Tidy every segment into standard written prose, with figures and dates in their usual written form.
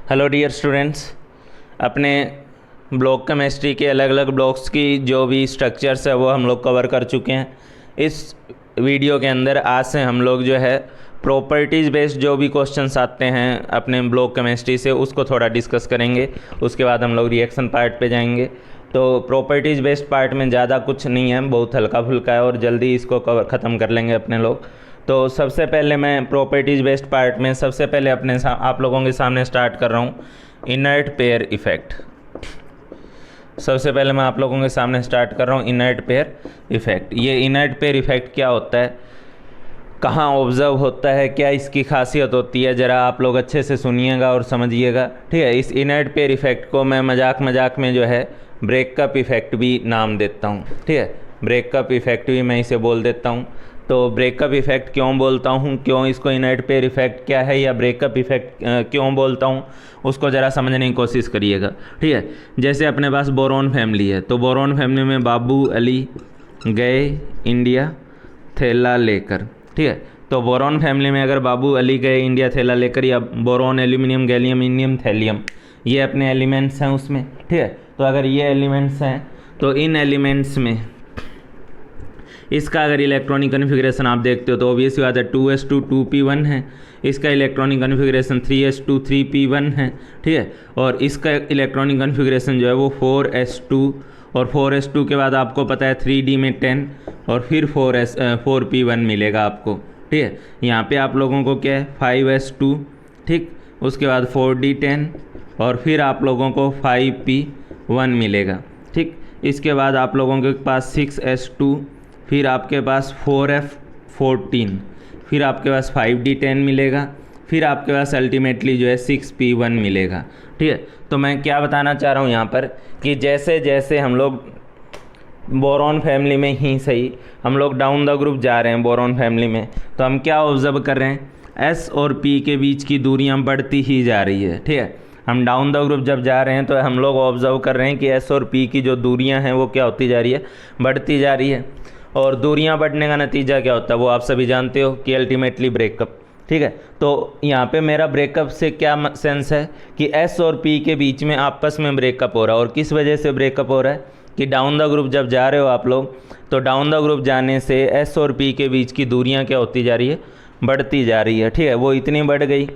Hello dear students, अपने block chemistry के अलग अलग ब्लॉक्स की जो भी स्ट्रक्चर्स है वो हम लोग कवर कर चुके हैं। इस वीडियो के अंदर आज से हम लोग जो है प्रॉपर्टीज़ बेस्ड जो भी क्वेश्चंस आते हैं अपने ब्लॉक केमिस्ट्री से उसको थोड़ा डिस्कस करेंगे। उसके बाद हम लोग रिएक्शन पार्ट पे जाएंगे। तो प्रॉपर्टीज़ बेस्ड पार्ट में ज़्यादा कुछ नहीं है, बहुत हल्का फुल्का है और जल्दी इसको ख़त्म कर लेंगे अपने लोग। तो सबसे पहले मैं प्रॉपर्टीज़ बेस्ड पार्ट में सबसे पहले आप लोगों के सामने स्टार्ट कर रहा हूँ इनर्ट पेयर इफ़ेक्ट। सबसे पहले मैं आप लोगों के सामने स्टार्ट कर रहा हूँ इनर्ट पेयर इफ़ेक्ट। ये इनर्ट पेयर इफ़ेक्ट क्या होता है, कहाँ ऑब्ज़र्व होता है, क्या इसकी खासियत होती है, ज़रा आप लोग अच्छे से सुनिएगा और समझिएगा। ठीक है, इस इनर्ट पेयर इफ़ेक्ट को मैं मजाक में जो है ब्रेकअप इफ़ेक्ट भी नाम देता हूँ। ठीक है, ब्रेकअप इफ़ेक्ट भी मैं इसे बोल देता हूँ। तो ब्रेकअप इफ़ेक्ट क्यों बोलता हूँ, क्यों इसको इनर्ट पेयर इफ़ेक्ट क्या है या ब्रेकअप इफ़ेक्ट क्यों बोलता हूँ, उसको ज़रा समझने की कोशिश करिएगा। ठीक है, जैसे अपने पास बोरोन फैमिली है, तो बोरोन फैमिली में बाबू अली गए इंडिया थैला लेकर। ठीक है, तो बोरोन फैमिली में अगर बाबू अली गए इंडिया थैला लेकर, या boron aluminium gallium indium thallium, ये अपने एलिमेंट्स हैं उसमें। ठीक है, तो अगर ये एलिमेंट्स हैं तो इन एलिमेंट्स में इसका अगर इलेक्ट्रॉनिक कन्फिग्रेशन आप देखते हो तो ऑब्वियस बात है 2s2 2p1 है। इसका इलेक्ट्रॉनिक कन्फिग्रेशन 3s2 3p1 है। ठीक है, और इसका इलेक्ट्रॉनिक कन्फिग्रेशन जो है वो 4s2, और 4s2 के बाद आपको पता है 3d में 10 और फिर 4p1 मिलेगा आपको। ठीक है, यहाँ पे आप लोगों को क्या है 5s2, ठीक, उसके बाद 4d10 और फिर आप लोगों को 5p1 मिलेगा। ठीक, इसके बाद आप लोगों के पास 6s2, फिर आपके पास 4f14, फिर आपके पास 5d10 मिलेगा, फिर आपके पास अल्टीमेटली जो है 6p1 मिलेगा। ठीक है, तो मैं क्या बताना चाह रहा हूँ यहाँ पर कि जैसे जैसे हम लोग बोरोन फैमिली में ही सही हम लोग डाउन द ग्रुप जा रहे हैं बोरोन फैमिली में, तो हम क्या ऑब्ज़र्व कर रहे हैं, s और p के बीच की दूरियाँ बढ़ती ही जा रही है। ठीक है, हम डाउन द ग्रुप जब जा रहे हैं तो हम लोग ऑब्ज़र्व कर रहे हैं कि s और p की जो दूरियाँ हैं वो क्या होती जा रही है, बढ़ती जा रही है। और दूरियां बढ़ने का नतीजा क्या होता है वो आप सभी जानते हो कि अल्टीमेटली ब्रेकअप। ठीक है, तो यहाँ पे मेरा ब्रेकअप से क्या सेंस है कि s और p के बीच में आपस में ब्रेकअप हो रहा है। और किस वजह से ब्रेकअप हो रहा है कि डाउन द ग्रुप जब जा रहे हो आप लोग, तो डाउन द ग्रुप जाने से s और p के बीच की दूरियाँ क्या होती जा रही है, बढ़ती जा रही है। ठीक है, वो इतनी बढ़ गई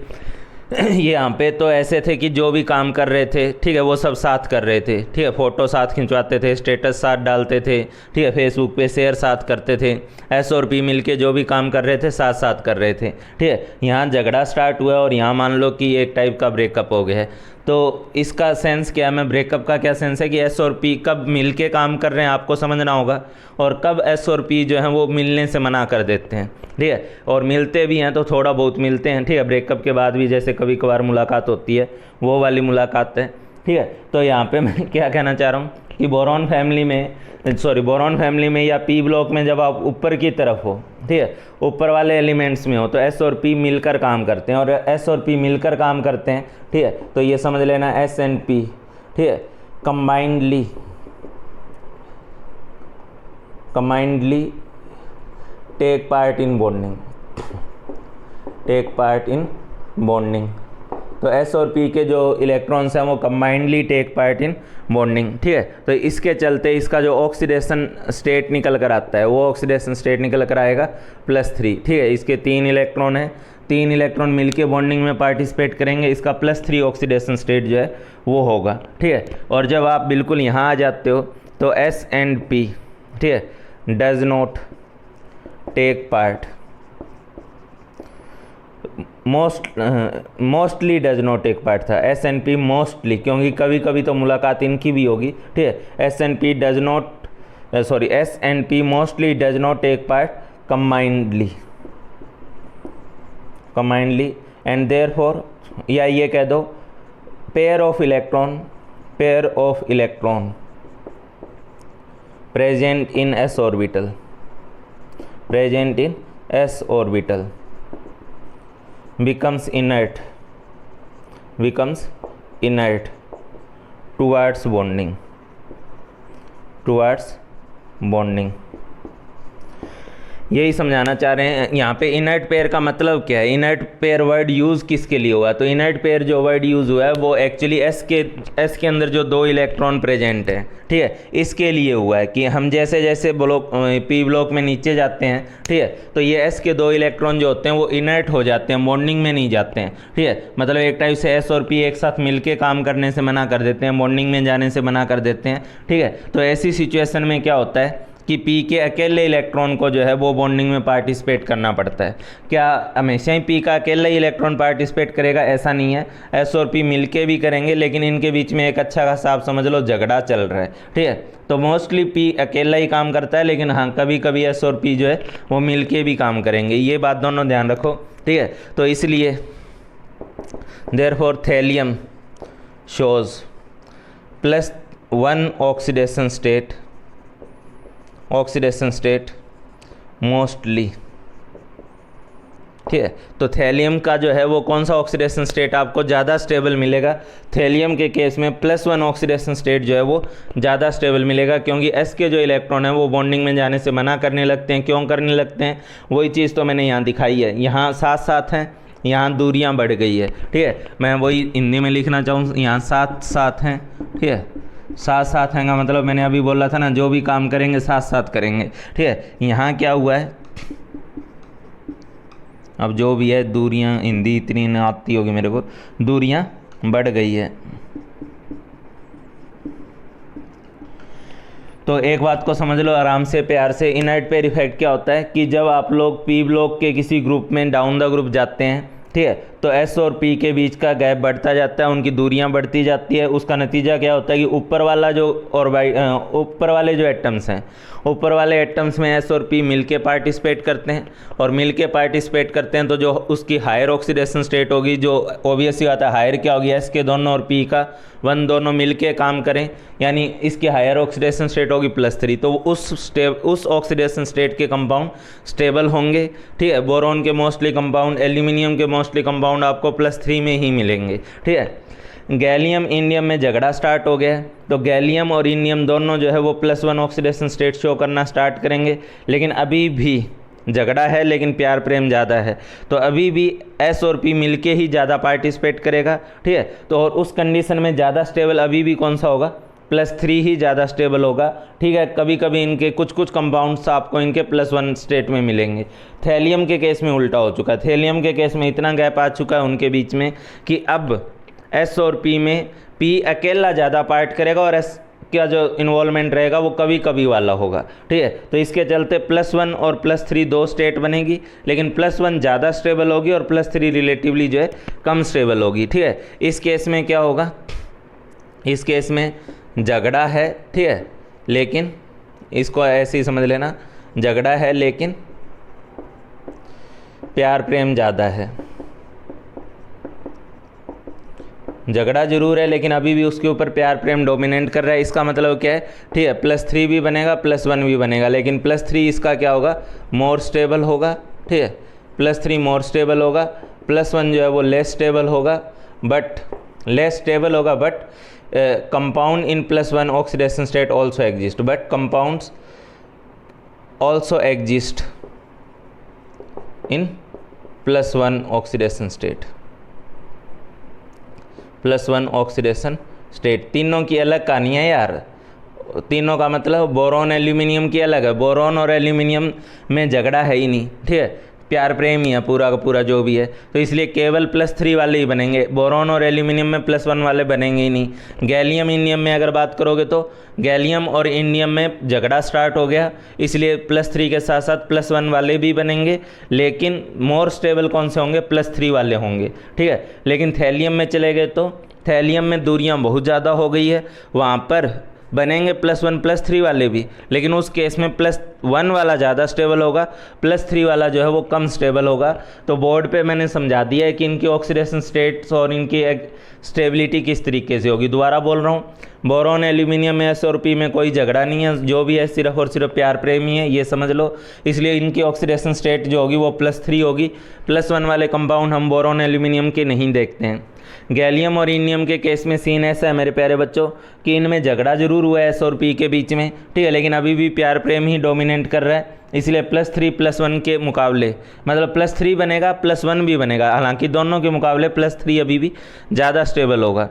ये यहाँ पे तो ऐसे थे कि जो भी काम कर रहे थे, ठीक है, वो सब साथ कर रहे थे। ठीक है, फ़ोटो साथ खिंचवाते थे, स्टेटस साथ डालते थे, ठीक है, फेसबुक पे शेयर साथ करते थे, एस और पी मिल के जो भी काम कर रहे थे साथ साथ कर रहे थे। ठीक है, यहाँ झगड़ा स्टार्ट हुआ और यहाँ मान लो कि एक टाइप का ब्रेकअप हो गया है। तो इसका सेंस क्या है, मैं ब्रेकअप का क्या सेंस है कि एस और पी कब मिल के काम कर रहे हैं आपको समझना होगा, और कब एस और पी जो है वो मिलने से मना कर देते हैं। ठीक है, और मिलते भी हैं तो थोड़ा बहुत मिलते हैं। ठीक है, ब्रेकअप के बाद भी जैसे कभी कभार मुलाकात होती है, वो वाली मुलाकात है। ठीक है, तो यहाँ पे मैं क्या कहना चाह रहा हूँ कि बोरोन फैमिली में या पी ब्लॉक में जब आप ऊपर की तरफ हो, ठीक है, ऊपर वाले एलिमेंट्स में हो, तो एस और पी मिलकर काम करते हैं, और एस और पी मिलकर काम करते हैं। ठीक है, तो ये समझ लेना एस एंड पी, ठीक है, combinedly take part in bonding. तो एस और पी के जो इलेक्ट्रॉन्स हैं वो combinedly take part in bonding. ठीक है, तो इसके चलते इसका जो ऑक्सीडेशन स्टेट निकल कर आता है वो ऑक्सीडेशन स्टेट निकल कर आएगा +3। ठीक है, इसके 3 इलेक्ट्रॉन हैं, 3 इलेक्ट्रॉन मिलके बॉन्डिंग में पार्टिसिपेट करेंगे, इसका +3 ऑक्सीडेशन स्टेट जो है वो होगा। ठीक है, और जब आप बिल्कुल यहाँ आ जाते हो तो एस एंड पी, ठीक है, does not take part, mostly does not take part था, एस एन पी मोस्टली, क्योंकि कभी कभी तो मुलाकात इनकी भी होगी। ठीक है, S and P mostly does not take part combinedly and therefore, या ये कह दो pair of electron present in s orbital becomes inert towards bonding। यही समझाना चाह रहे हैं यहाँ पे। इनर्ट पेयर का मतलब क्या है, इनर्ट पेयर वर्ड यूज़ किसके लिए हुआ? तो इनर्ट पेयर जो वर्ड यूज़ हुआ है वो एक्चुअली एस के अंदर जो 2 इलेक्ट्रॉन प्रेजेंट है, ठीक है, इसके लिए हुआ है कि हम जैसे जैसे ब्लॉक पी ब्लॉक में नीचे जाते हैं, ठीक है, तो ये एस के 2 इलेक्ट्रॉन जो होते हैं वो इनर्ट हो जाते हैं, बॉन्डिंग में नहीं जाते हैं, ठीक है। मतलब एक टाइप से एस और पी एक साथ मिलके काम करने से मना कर देते हैं, बॉन्डिंग में जाने से मना कर देते हैं, ठीक है। तो ऐसी सिचुएशन में क्या होता है कि पी के अकेले इलेक्ट्रॉन को जो है वो बॉन्डिंग में पार्टिसिपेट करना पड़ता है। क्या हमेशा ही पी का अकेला ही इलेक्ट्रॉन पार्टिसिपेट करेगा? ऐसा नहीं है, एस और पी मिलके भी करेंगे, लेकिन इनके बीच में एक अच्छा खासा आप समझ लो झगड़ा चल रहा है, ठीक है। तो मोस्टली पी अकेला ही काम करता है, लेकिन हाँ कभी कभी एस और पी जो है वो मिलके भी काम करेंगे, ये बात दोनों ध्यान रखो, ठीक है। तो इसलिए therefore thallium shows +1 oxidation state mostly, ठीक है। तो थैलियम का जो है वो कौन सा ऑक्सीडेशन स्टेट आपको ज़्यादा स्टेबल मिलेगा? थैलियम के केस में +1 ऑक्सीडेशन स्टेट जो है वो ज़्यादा स्टेबल मिलेगा, क्योंकि एस के जो इलेक्ट्रॉन है वो बॉन्डिंग में जाने से मना करने लगते हैं। क्यों करने लगते हैं? वही चीज़ तो मैंने यहाँ दिखाई है, यहाँ साथ साथ हैं, यहाँ दूरियाँ बढ़ गई है, ठीक है। मैं वही हिंदी में लिखना चाहूँ, यहाँ साथ साथ हैं, ठीक है, साथ साथ हैं का मतलब मैंने अभी बोला था ना, जो भी काम करेंगे साथ साथ करेंगे, ठीक है। यहाँ क्या हुआ है, अब जो भी है दूरियाँ, हिंदी इतनी न आती होगी मेरे को, दूरियाँ बढ़ गई है। तो एक बात को समझ लो आराम से प्यार से, इनर्ट पेयर इफेक्ट क्या होता है कि जब आप लोग पी ब्लॉक के किसी ग्रुप में डाउन द ग्रुप जाते हैं, ठीक है, तो एस और पी के बीच का गैप बढ़ता जाता है, उनकी दूरियां बढ़ती जाती है। उसका नतीजा क्या होता है कि ऊपर वाला जो ऊपर वाले जो एटम्स हैं, ऊपर वाले एटम्स में एस और पी मिलके पार्टिसिपेट करते हैं, और मिलके पार्टिसिपेट करते हैं तो जो उसकी हायर ऑक्सीडेशन स्टेट होगी, जो ऑब्वियसली बात है हायर क्या होगी, एस के दोनों और पी का 1 दोनों मिलके काम करें, यानी इसकी हायर ऑक्सीडेशन स्टेट होगी +3, तो उस ऑक्सीडेशन स्टेट के कंपाउंड स्टेबल होंगे, ठीक है। बोरोन के मोस्टली कंपाउंड, एल्यूमिनियम के मोस्टली कंपाउंड आपको +3 में ही मिलेंगे, ठीक है। गैलियम इंडियम में झगड़ा स्टार्ट हो गया है, तो गैलियम और इंडियम दोनों जो है वो +1 ऑक्सीडेशन स्टेट शो करना स्टार्ट करेंगे, लेकिन अभी भी झगड़ा है, लेकिन प्यार प्रेम ज़्यादा है, तो अभी भी एस और पी मिलके ही ज़्यादा पार्टिसिपेट करेगा, ठीक है। तो और उस कंडीशन में ज़्यादा स्टेबल अभी भी कौन सा होगा? +3 ही ज़्यादा स्टेबल होगा, ठीक है। कभी कभी इनके कुछ कुछ कंपाउंड्स आपको इनके +1 स्टेट में मिलेंगे। थैलियम के केस में उल्टा हो चुका है, थैलियम के केस में इतना गैप आ चुका है उनके बीच में कि अब एस और पी में पी अकेला ज़्यादा पार्ट करेगा और एस का जो इन्वॉल्वमेंट रहेगा वो कभी कभी वाला होगा, ठीक है। तो इसके चलते +1 और +3 2 स्टेट बनेगी, लेकिन +1 ज़्यादा स्टेबल होगी और +3 रिलेटिवली जो है कम स्टेबल होगी, ठीक है। इस केस में क्या होगा? इस केस में झगड़ा है, ठीक है, लेकिन इसको ऐसे ही समझ लेना, झगड़ा है लेकिन प्यार प्रेम ज़्यादा है। झगड़ा जरूर है लेकिन अभी भी उसके ऊपर प्यार प्रेम डोमिनेट कर रहा है। इसका मतलब क्या है? ठीक है, +3 भी बनेगा, +1 भी बनेगा, लेकिन +3 इसका क्या होगा? मोर स्टेबल होगा, ठीक है, +3 मोर स्टेबल होगा, +1 जो है वो लेस स्टेबल होगा, but compound in +1 oxidation state also exist, but compounds also exist in +1 oxidation state. +1 oxidation state तीनों की अलग कहानी है यार। तीनों का मतलब बोरोन एल्यूमिनियम की अलग है, बोरोन और एल्यूमिनियम में झगड़ा है ही नहीं, ठीक है, प्यार प्रेम ही है पूरा का पूरा जो भी है, तो इसलिए केवल +3 वाले ही बनेंगे, बोरोन और एल्यूमिनियम में +1 वाले बनेंगे ही नहीं। गैलियम इंडियम में अगर बात करोगे तो गैलियम और इंडियम में झगड़ा स्टार्ट हो गया, इसलिए +3 के साथ साथ +1 वाले भी बनेंगे, लेकिन मोर स्टेबल कौन से होंगे? +3 वाले होंगे, ठीक है। लेकिन थैलियम में चले गए तो थैलियम में दूरियाँ बहुत ज़्यादा हो गई है, वहाँ पर बनेंगे +1 +3 वाले भी, लेकिन उस केस में +1 वाला ज़्यादा स्टेबल होगा, +3 वाला जो है वो कम स्टेबल होगा। तो बोर्ड पे मैंने समझा दिया है कि इनकी ऑक्सीडेशन स्टेट्स और इनकी स्टेबिलिटी किस तरीके से होगी। दोबारा बोल रहा हूँ, बोरोन एल्यूमिनियम में एस और पी में कोई झगड़ा नहीं है, जो भी है सिर्फ और सिर्फ प्यार प्रेम ही है, ये समझ लो। इसलिए इनकी ऑक्सीडेशन स्टेट जो होगी वो +3 होगी। +1 वाले कंपाउंड हम बोरोन एल्यूमिनियम के नहीं देखते हैं। गैलियम और इंडियम के केस में सीन ऐसा है मेरे प्यारे बच्चों कि इनमें झगड़ा जरूर हुआ है एस और पी के बीच में, ठीक है, लेकिन अभी भी प्यार प्रेम ही डोमिनेट कर रहा है, इसलिए +3+1 के मुकाबले मतलब +3 बनेगा +1 भी बनेगा, हालांकि दोनों के मुकाबले +3 अभी भी ज़्यादा स्टेबल होगा।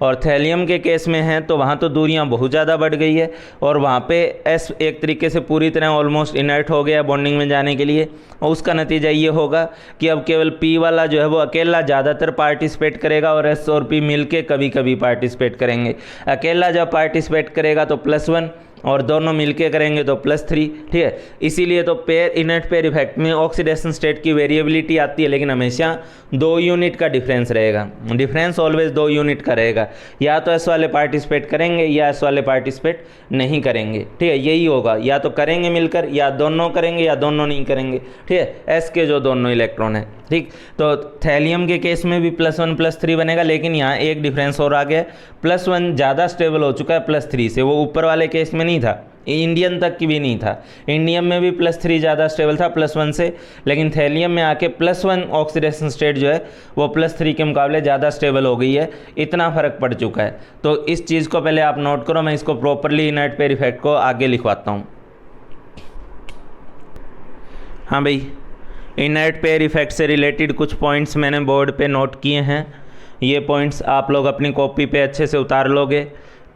और थैलियम के केस में है तो वहाँ तो दूरियाँ बहुत ज़्यादा बढ़ गई है और वहाँ पे S एक तरीके से पूरी तरह ऑलमोस्ट इनर्ट हो गया बॉन्डिंग में जाने के लिए, और उसका नतीजा ये होगा कि अब केवल P वाला जो है वो अकेला ज़्यादातर पार्टिसिपेट करेगा और S और P मिल के कभी कभी पार्टिसिपेट करेंगे। अकेला जब पार्टिसिपेट करेगा तो +1 और दोनों मिलके करेंगे तो +3, ठीक है। इसीलिए तो पेयर इनर्ट पेयर इफेक्ट में ऑक्सीडेशन स्टेट की वेरिएबिलिटी आती है, लेकिन हमेशा 2 यूनिट का डिफरेंस रहेगा, डिफरेंस ऑलवेज 2 यूनिट का रहेगा। या तो एस वाले पार्टिसिपेट करेंगे या एस वाले पार्टिसिपेट नहीं करेंगे, ठीक है, यही होगा। या तो करेंगे मिलकर, या दोनों करेंगे या दोनों नहीं करेंगे, ठीक है, एस के जो दोनों इलेक्ट्रॉन है, ठीक। तो थैलियम के केस में भी +1 +3 बनेगा, लेकिन यहाँ एक डिफरेंस और आ गया, +1 ज़्यादा स्टेबल हो चुका है +3 से, वो ऊपर वाले केस में नहीं था, इंडियन तक की भी नहीं था। इंडियम में भी +3 ज़्यादा स्टेबल था +1 से, लेकिन थैलियम में आके +1 ऑक्सीडेशन स्टेट जो है वो +3 के मुकाबले ज़्यादा स्टेबल हो गई है, इतना फ़र्क पड़ चुका है। तो इस चीज़ को पहले आप नोट करो, मैं इसको प्रॉपरली इनर्ट पेयर इफेक्ट को आगे लिखवाता हूँ। हाँ भाई, इनर्ट पेयर इफेक्ट से रिलेटेड कुछ पॉइंट्स मैंने बोर्ड पे नोट किए हैं, ये पॉइंट्स आप लोग अपनी कॉपी पे अच्छे से उतार लोगे,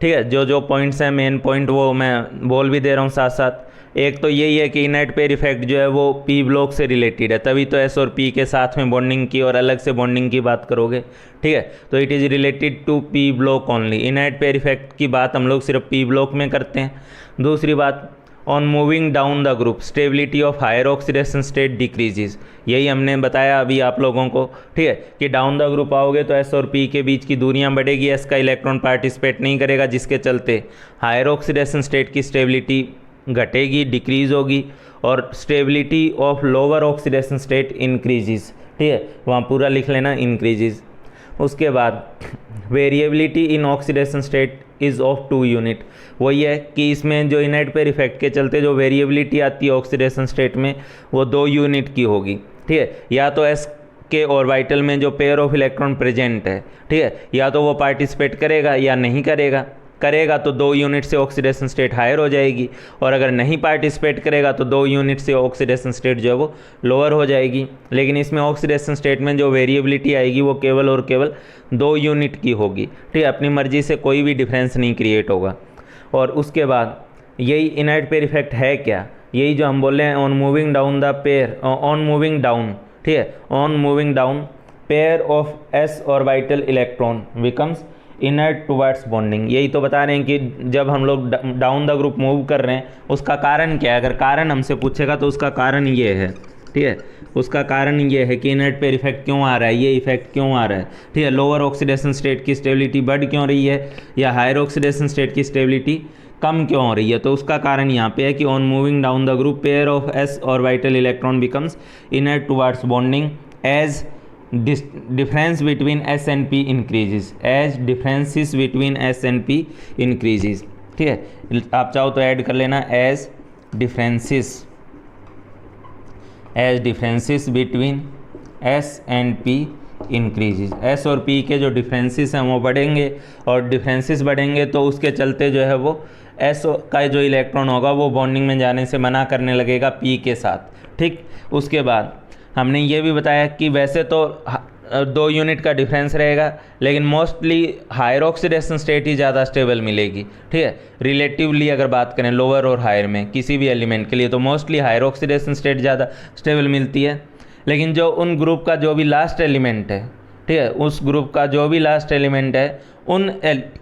ठीक है। जो जो पॉइंट्स हैं मेन पॉइंट वो मैं बोल भी दे रहा हूँ साथ साथ। एक तो यही है कि इनर्ट पेयर इफेक्ट जो है वो P ब्लॉक से रिलेटेड है, तभी तो S और P के साथ में बॉन्डिंग की और अलग से बॉन्डिंग की बात करोगे, ठीक है। तो it is related to P block only. Inert pair effect की बात हम लोग सिर्फ P ब्लॉक में करते हैं। दूसरी बात, on moving down the group stability of higher oxidation state decreases, यही हमने बताया अभी आप लोगों को, ठीक है, कि डाउन द ग्रुप आओगे तो S और P के बीच की दूरियां बढ़ेगी, S का इलेक्ट्रॉन पार्टिसिपेट नहीं करेगा, जिसके चलते हायर ऑक्सीडेशन स्टेट की स्टेबिलिटी घटेगी, डिक्रीज होगी, और stability of lower oxidation state increases, ठीक है, वहाँ पूरा लिख लेना इंक्रीजेज। उसके बाद variability in oxidation state is of 2 unit, वही है कि इसमें जो इनर्ट पेयर इफेक्ट के चलते जो वेरिएबिलिटी आती है ऑक्सीडेशन स्टेट में वो 2 यूनिट की होगी, ठीक है। या तो S के ऑर्बिटल में जो पेयर ऑफ इलेक्ट्रॉन प्रेजेंट है, ठीक है, या तो वो पार्टिसिपेट करेगा या नहीं करेगा तो 2 यूनिट से ऑक्सीडेशन स्टेट हायर हो जाएगी, और अगर नहीं पार्टिसिपेट करेगा तो 2 यूनिट से ऑक्सीडेशन स्टेट जो है वो लोअर हो जाएगी। लेकिन इसमें ऑक्सीडेशन स्टेट में जो वेरिएबिलिटी आएगी वो केवल और केवल 2 यूनिट की होगी, ठीक है, अपनी मर्जी से कोई भी डिफरेंस नहीं क्रिएट होगा। और उसके बाद यही इनर्ट पेयर इफेक्ट है क्या, यही जो हम बोल रहे हैं on moving down the pair, on moving down, ठीक है, on moving down pair of S orbital electron becomes inert towards bonding, यही तो बता रहे हैं कि जब हम लोग डाउन द ग्रुप मूव कर रहे हैं उसका कारण क्या है। अगर कारण हमसे पूछेगा तो उसका कारण ये है, ठीक है, उसका कारण ये है कि इनर्ट पेयर इफेक्ट क्यों आ रहा है, ये इफेक्ट क्यों आ रहा है, ठीक है, लोअर ऑक्सीडेशन स्टेट की स्टेबिलिटी बढ़ क्यों रही है या हायर ऑक्सीडेशन स्टेट की स्टेबिलिटी कम क्यों हो रही है। तो उसका कारण यहाँ पे है कि on moving down the group pair of S orbital electron becomes inert towards bonding as difference between S and P increases, as differences between S and P increases, ठीक है। आप चाहो तो ऐड कर लेना as differences between S and P increases, S और P के जो डिफरेंसेस हैं वो बढ़ेंगे, और डिफरेंसेस बढ़ेंगे तो उसके चलते जो है वो S का जो इलेक्ट्रॉन होगा वो बॉन्डिंग में जाने से मना करने लगेगा P के साथ, ठीक। उसके बाद हमने ये भी बताया कि वैसे तो 2 यूनिट का डिफरेंस रहेगा, लेकिन मोस्टली हायर ऑक्सीडेशन स्टेट ही ज़्यादा स्टेबल मिलेगी, ठीक है। रिलेटिवली अगर बात करें लोअर और हायर में किसी भी एलिमेंट के लिए तो मोस्टली हायर ऑक्सीडेशन स्टेट ज़्यादा स्टेबल मिलती है। लेकिन जो उन ग्रुप का जो भी लास्ट एलिमेंट है, ठीक है, उस ग्रुप का जो भी लास्ट एलिमेंट है, उन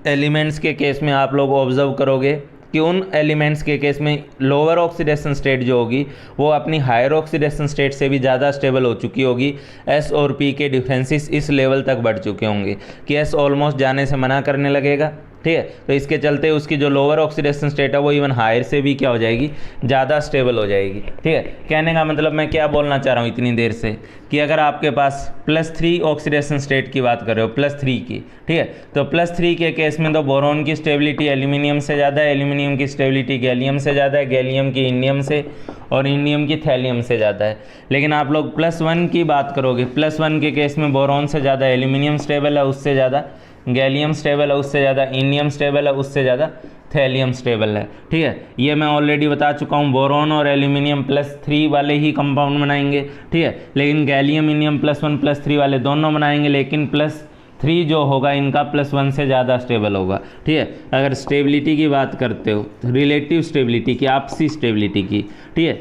एलिमेंट्स के केस में आप लोग ऑब्जर्व करोगे कि उन एलिमेंट्स के केस में लोअर ऑक्सीडेशन स्टेट जो होगी वो अपनी हायर ऑक्सीडेशन स्टेट से भी ज़्यादा स्टेबल हो चुकी होगी। S और P के डिफरेंसेस इस लेवल तक बढ़ चुके होंगे कि S ऑलमोस्ट जाने से मना करने लगेगा, ठीक है। तो इसके चलते उसकी जो लोअर ऑक्सीडेशन स्टेट है वो इवन हायर से भी क्या हो जाएगी, ज़्यादा स्टेबल हो जाएगी, ठीक है। कहने का मतलब मैं क्या बोलना चाह रहा हूँ इतनी देर से कि अगर आपके पास +3 ऑक्सीडेशन स्टेट की बात कर रहे हो, +3 की, ठीक है, तो +3 के केस में तो बोरोन की स्टेबिलिटी एल्यूमिनियम से ज़्यादा है, एल्यूमिनियम की स्टेबिलिटी गैलियम से ज़्यादा है, गैलियम की इंडियम से, और इंडियम की थैलियम से ज़्यादा है। लेकिन आप लोग +1 की बात करोगे, +1 के केस में बोरोन से ज़्यादा एल्यूमिनियम स्टेबल है, उससे ज़्यादा गैलियम स्टेबल है उससे ज़्यादा इंडियम स्टेबल है, उससे ज़्यादा थैलियम स्टेबल है। ठीक है, ये मैं ऑलरेडी बता चुका हूँ। बोरोन और एल्यूमिनियम +3 वाले ही कंपाउंड बनाएंगे। ठीक है, लेकिन गैलियम इंडियम +1 +3 वाले दोनों बनाएंगे, लेकिन +3 जो होगा इनका +1 से ज़्यादा स्टेबल होगा। ठीक है, अगर स्टेबिलिटी की बात करते हो, रिलेटिव स्टेबिलिटी की, आपसी स्टेबिलिटी की, ठीक है,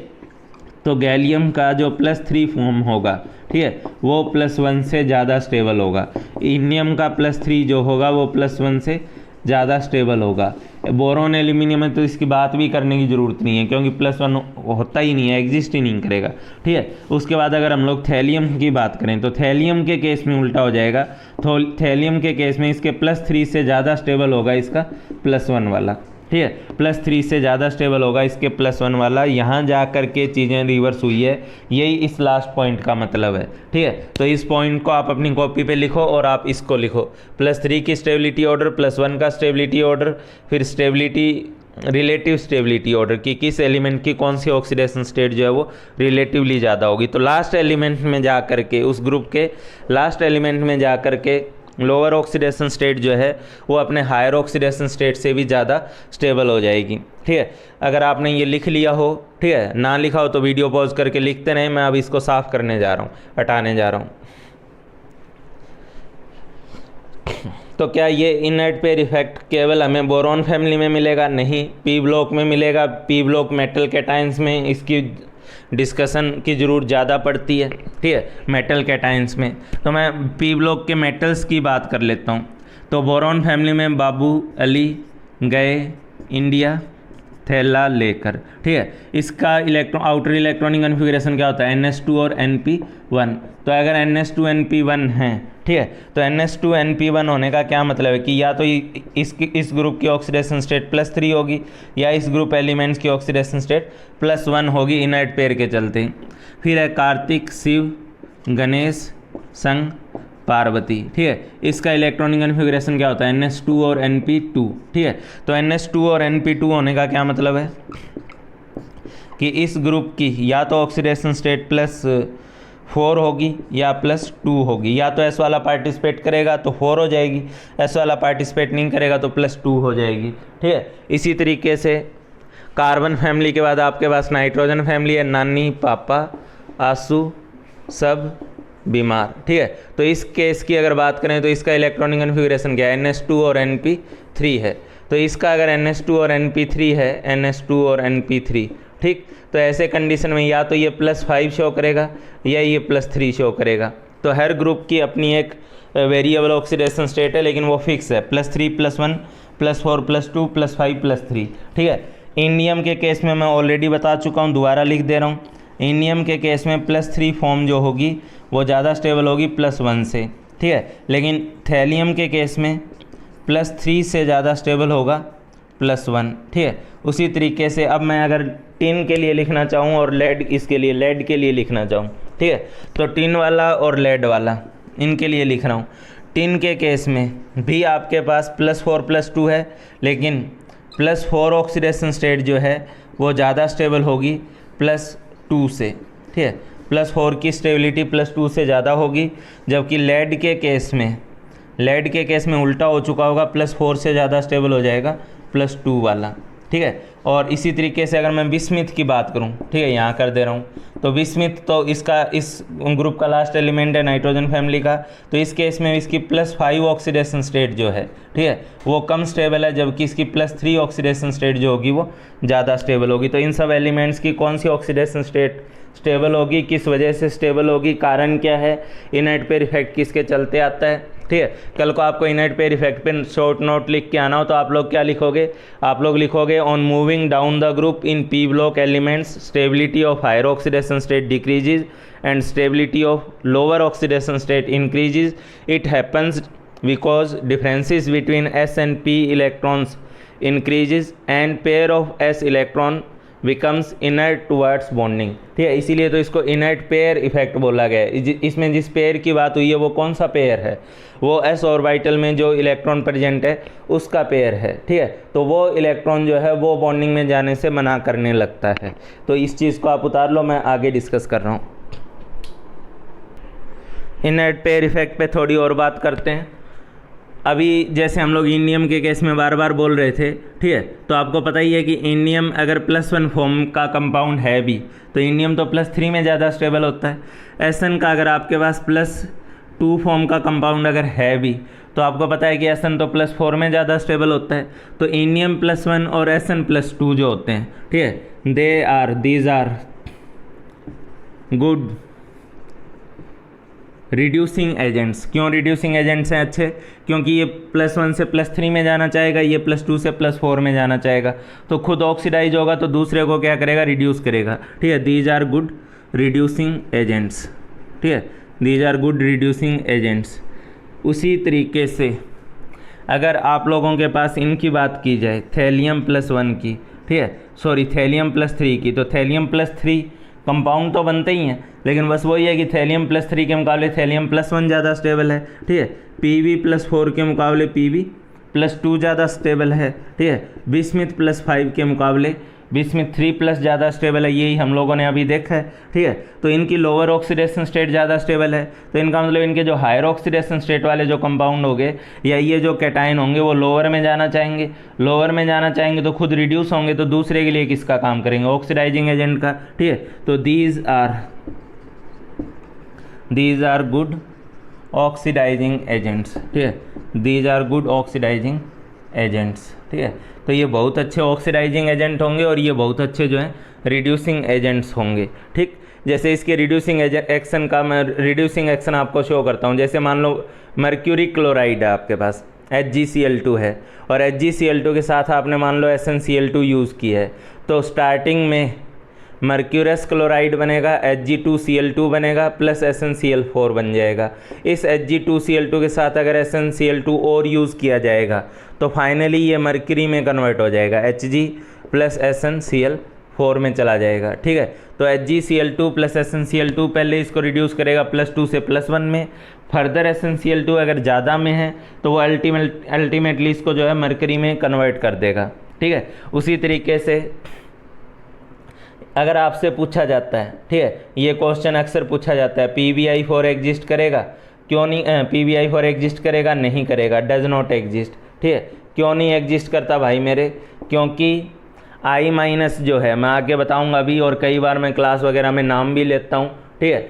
तो गैलियम का जो +3 फॉर्म होगा, ठीक है, वो +1 से ज़्यादा स्टेबल होगा। इंडियम का +3 जो होगा वो +1 से ज़्यादा स्टेबल होगा। बोरोन एल्यूमिनियम में तो इसकी बात भी करने की ज़रूरत नहीं है, क्योंकि +1 होता ही नहीं है, एग्जिस्ट ही नहीं करेगा। ठीक है, उसके बाद अगर हम लोग थैलियम की बात करें तो थैलियम के केस में उल्टा हो जाएगा। तो थैलियम के केस में इसके +3 से ज़्यादा स्टेबल होगा इसका +1 वाला। ठीक है, +3 से ज़्यादा स्टेबल होगा इसके +1 वाला। यहाँ जा कर के चीज़ें रिवर्स हुई है, यही इस लास्ट पॉइंट का मतलब है। ठीक है, तो इस पॉइंट को आप अपनी कॉपी पे लिखो और आप इसको लिखो, +3 की स्टेबिलिटी ऑर्डर, +1 का स्टेबिलिटी ऑर्डर, फिर स्टेबिलिटी, रिलेटिव स्टेबिलिटी ऑर्डर की किस एलिमेंट की कौन सी ऑक्सीडेशन स्टेट जो है वो रिलेटिवली ज़्यादा होगी। तो लास्ट एलिमेंट में जा कर के, उस ग्रुप के लास्ट एलिमेंट में जा कर के लोअर ऑक्सीडेशन स्टेट जो है वो अपने हायर ऑक्सीडेशन स्टेट से भी ज़्यादा स्टेबल हो जाएगी। ठीक है, अगर आपने ये लिख लिया हो, ठीक है, ना लिखा हो तो वीडियो पॉज करके लिखते रहें। मैं अब इसको साफ़ करने जा रहा हूँ, हटाने जा रहा हूँ। तो क्या ये इनर्ट पेयर इफेक्ट केवल हमें बोरॉन फैमिली में मिलेगा? नहीं, पी ब्लॉक में मिलेगा। पी ब्लॉक मेटल कैटायंस में इसकी डिस्कशन की ज़रूरत ज़्यादा पड़ती है। ठीक है, मेटल कैटायंस में। तो मैं पी ब्लॉक के मेटल्स की बात कर लेता हूँ। तो बोरॉन फैमिली में बाबू, अली, गए, इंडिया, थैला, लेकर। ठीक है, इसका आउटर इलेक्ट्रॉनिक कन्फिग्रेशन क्या होता है? NS2 और NP1। तो अगर NS2 NP1 हैं, ठीक है, तो NS2 NP1 होने का क्या मतलब है कि या तो इस ग्रुप की ऑक्सीडेशन स्टेट +3 होगी, या इस ग्रुप एलिमेंट्स की ऑक्सीडेशन स्टेट +1 होगी इनर्ट पेयर के चलते। फिर है कार्तिक, शिव, गणेश, संग, पार्वती। ठीक है, इसका इलेक्ट्रॉनिक कन्फिग्रेशन क्या होता है? NS2 और NP2। ठीक है, तो NS2 और NP2 होने का क्या मतलब है कि इस ग्रुप की या तो ऑक्सीडेशन स्टेट +4 होगी या +2 होगी। या तो S वाला पार्टिसिपेट करेगा तो 4 हो जाएगी, S वाला पार्टिसिपेट नहीं करेगा तो +2 हो जाएगी। ठीक है, इसी तरीके से कार्बन फैमिली के बाद आपके पास नाइट्रोजन फैमिली है, नानी, पापा, आंसू, सब, बीमार। ठीक है, तो इस केस की अगर बात करें तो इसका इलेक्ट्रॉनिक कन्फिग्रेशन क्या है? NS2 और NP3 है। तो इसका अगर NS2 और NP3 है, NS2 और NP3, ठीक, तो ऐसे कंडीशन में या तो ये +5 शो करेगा या ये +3 शो करेगा। तो हर ग्रुप की अपनी एक वेरिएबल ऑक्सीडेशन स्टेट है, लेकिन वो फिक्स है, +3 +1 +4 +2 +5 +3। ठीक है, इंडियम के केस में मैं ऑलरेडी बता चुका हूँ, दोबारा लिख दे रहा हूँ। इंडियम के केस में +3 फॉर्म जो होगी वो ज़्यादा स्टेबल होगी +1 से। ठीक है, लेकिन थैलियम के केस में +3 से ज़्यादा स्टेबल होगा +1। ठीक है, उसी तरीके से अब मैं अगर टिन के लिए लिखना चाहूँ और लेड लेड के लिए लिखना चाहूँ, ठीक है, तो टिन वाला और लेड वाला इनके लिए लिख रहा हूँ। टिन के केस में भी आपके पास +4 +2 है, लेकिन +4 ऑक्सीडेशन स्टेट जो है वो ज़्यादा स्टेबल होगी +2 से। ठीक है, +4 की स्टेबिलिटी +2 से ज़्यादा होगी, जबकि लेड के केस में उल्टा हो चुका होगा, +4 से ज़्यादा स्टेबल हो जाएगा +2 वाला। ठीक है, और इसी तरीके से अगर मैं बिस्मिथ की बात करूं, ठीक है, यहाँ कर दे रहा हूँ, तो बिस्मिथ तो इसका इस ग्रुप का लास्ट एलिमेंट है नाइट्रोजन फैमिली का। तो इस केस में इसकी +5 ऑक्सीडेशन स्टेट जो है, ठीक है, वो कम स्टेबल है, जबकि इसकी +3 ऑक्सीडेशन स्टेट जो होगी वो ज़्यादा स्टेबल होगी। तो इन सब एलिमेंट्स की कौन सी ऑक्सीडेशन स्टेट स्टेबल होगी, किस वजह से स्टेबल होगी, कारण क्या है, इनर्ट पेयर इफेक्ट किसके चलते आता है। ठीक है, कल को आपको इनर्ट पेयर इफेक्ट पे शॉर्ट नोट लिख के आना हो तो आप लोग क्या लिखोगे? आप लोग लिखोगे on moving down the group in P block elements stability of higher oxidation state decreases and stability of lower oxidation state increases. It happens because differences between S and P electrons increases and pair of S electron becomes inert towards bonding. ठीक है, इसीलिए तो इसको inert pair effect बोला गया है। इसमें जिस पेयर की बात हुई है वो कौन सा पेयर है? वो S ऑर्बिटल में जो इलेक्ट्रॉन प्रेजेंट है उसका पेयर है। ठीक है, तो वो इलेक्ट्रॉन जो है वो बॉन्डिंग में जाने से मना करने लगता है। तो इस चीज़ को आप उतार लो, मैं आगे डिस्कस कर रहा हूँ। इनर्ट पेयर इफेक्ट पे थोड़ी और बात करते हैं। अभी जैसे हम लोग इंडियम के केस में बार बार बोल रहे थे, ठीक है, तो आपको पता ही है कि इंडियम अगर +1 फॉर्म का कंपाउंड है भी तो इंडियम तो +3 में ज़्यादा स्टेबल होता है। एसन का अगर आपके पास +2 फॉर्म का कंपाउंड अगर है भी तो आपको पता है कि एसन तो +4 में ज़्यादा स्टेबल होता है। तो इंडियम +1 और एसन +2 जो होते हैं, ठीक है, these are good reducing agents. क्यों रिड्यूसिंग एजेंट्स हैं अच्छे? क्योंकि ये +1 से +3 में जाना चाहेगा, ये +2 से +4 में जाना चाहेगा, तो खुद ऑक्सीडाइज होगा तो दूसरे को क्या करेगा, रिड्यूस करेगा, ठीक है। These are good reducing agents, ठीक है, these are good reducing agents. उसी तरीके से अगर आप लोगों के पास इनकी बात की जाए, थैलियम +1 की, ठीक है, सॉरी थैलियम +3 की, तो थैलियम +3 कंपाउंड तो बनते ही हैं, लेकिन बस वही है कि थैलियम +3 के मुकाबले थैलियम +1 ज़्यादा स्टेबल है, ठीक है। Pb+4 के मुकाबले Pb+2 ज़्यादा स्टेबल है, ठीक है। बिस्मिथ +5 के मुकाबले बिस्मिथ 3+ ज़्यादा स्टेबल है, यही हम लोगों ने अभी देखा है, ठीक है। तो इनकी लोअर ऑक्सीडेशन स्टेट ज़्यादा स्टेबल है, तो इनका मतलब इनके जो हायर ऑक्सीडेशन स्टेट वाले जो कंपाउंड होंगे या ये जो कैटाइन होंगे वो लोअर में जाना चाहेंगे। लोअर में जाना चाहेंगे तो खुद रिड्यूस होंगे, तो दूसरे के लिए किसका काम करेंगे, ऑक्सीडाइजिंग एजेंट का, ठीक है। तो these are good oxidising agents, ठीक है, these are good oxidising agents, ठीक है। तो ये बहुत अच्छे ऑक्सीडाइजिंग एजेंट होंगे और ये बहुत अच्छे जो हैं रिड्यूसिंग एजेंट्स होंगे, ठीक। जैसे इसके रिड्यूसिंग एक्शन का मैं रिड्यूसिंग एक्शन आपको शो करता हूँ। जैसे मान लो मर्क्यूरी क्लोराइड है आपके पास, HgCl2 है, और HgCl2 के साथ आपने मान लो SnCl2 यूज़ की है, तो स्टार्टिंग में मर्क्यूरस क्लोराइड बनेगा, Hg2Cl2 बनेगा प्लस SnCl4 बन जाएगा। इस Hg2Cl2 के साथ अगर SnCl2 और यूज़ किया जाएगा तो फाइनली ये मर्क्यूरी में कन्वर्ट हो जाएगा, Hg प्लस SnCl4 में चला जाएगा, ठीक है। तो HgCl2 प्लस SnCl2 पहले इसको रिड्यूस करेगा +2 से +1 में, फर्दर SnCl2 अगर ज़्यादा में है तो वो अल्टीमेटली इसको जो है मर्क्यूरी में कन्वर्ट कर देगा, ठीक है। उसी तरीके से अगर आपसे पूछा जाता है, ठीक है, ये क्वेश्चन अक्सर पूछा जाता है, PbI4 एग्जिस्ट करेगा, क्यों नहीं PbI4 एग्जिस्ट करेगा, नहीं करेगा, डज नॉट एग्जिस्ट, ठीक है। क्यों नहीं एग्जिस्ट करता भाई मेरे? क्योंकि I- जो है, मैं आगे बताऊंगा अभी, और कई बार मैं क्लास वगैरह में नाम भी लेता हूँ, ठीक है,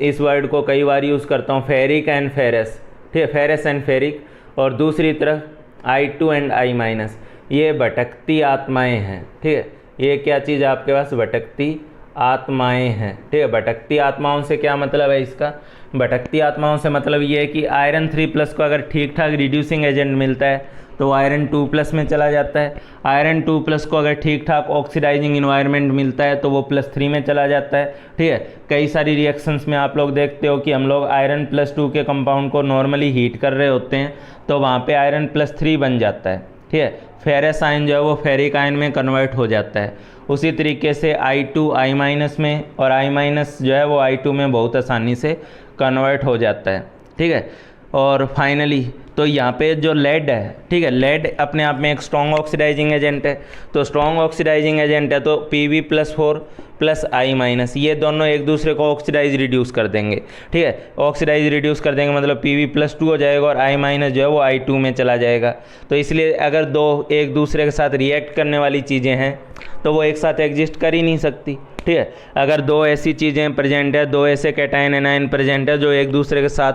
इस वर्ड को कई बार यूज़ करता हूँ, फेरिक एंड फेरस, ठीक है, फेरस एंड फेरिक, और दूसरी तरफ I2 एंड I-, ये भटकती आत्माएँ हैं, ठीक है। ये क्या चीज़ आपके पास, भटकती आत्माएं हैं, ठीक है। भटकती आत्माओं से क्या मतलब है इसका? भटकती आत्माओं से मतलब ये है कि आयरन 3+ को अगर ठीक ठाक रिड्यूसिंग एजेंट मिलता है तो आयरन 2+ में चला जाता है। आयरन 2+ को अगर ठीक ठाक ऑक्सीडाइजिंग इन्वायरमेंट मिलता है तो वो +3 में चला जाता है, ठीक है। कई सारी रिएक्शंस में आप लोग देखते हो कि हम लोग आयरन +2 के कंपाउंड को नॉर्मली हीट कर रहे होते हैं तो वहाँ पे आयरन +3 बन जाता है, ठीक है। फेरस आयन जो है वो फेरिक आयन में कन्वर्ट हो जाता है। उसी तरीके से I2 I- में, और I- जो है वो I2 में बहुत आसानी से कन्वर्ट हो जाता है, ठीक है। और फाइनली तो यहाँ पे जो लेड है, ठीक है, लेड अपने आप में एक स्ट्रॉन्ग ऑक्सीडाइजिंग एजेंट है, तो स्ट्रॉन्ग ऑक्सीडाइजिंग एजेंट है तो Pb+4 प्लस I-, ये दोनों एक दूसरे को ऑक्सीडाइज रिड्यूस कर देंगे, ठीक है। ऑक्सीडाइज रिड्यूस कर देंगे मतलब Pb+2 हो जाएगा और I- जो है वो I2 में चला जाएगा। तो इसलिए अगर दो एक दूसरे के साथ रिएक्ट करने वाली चीज़ें हैं तो वो एक साथ एग्जिस्ट कर ही नहीं सकती, ठीक है। अगर दो ऐसी चीज़ें प्रेजेंट है, दो ऐसे कैटायन एनायन प्रेजेंट है जो एक दूसरे के साथ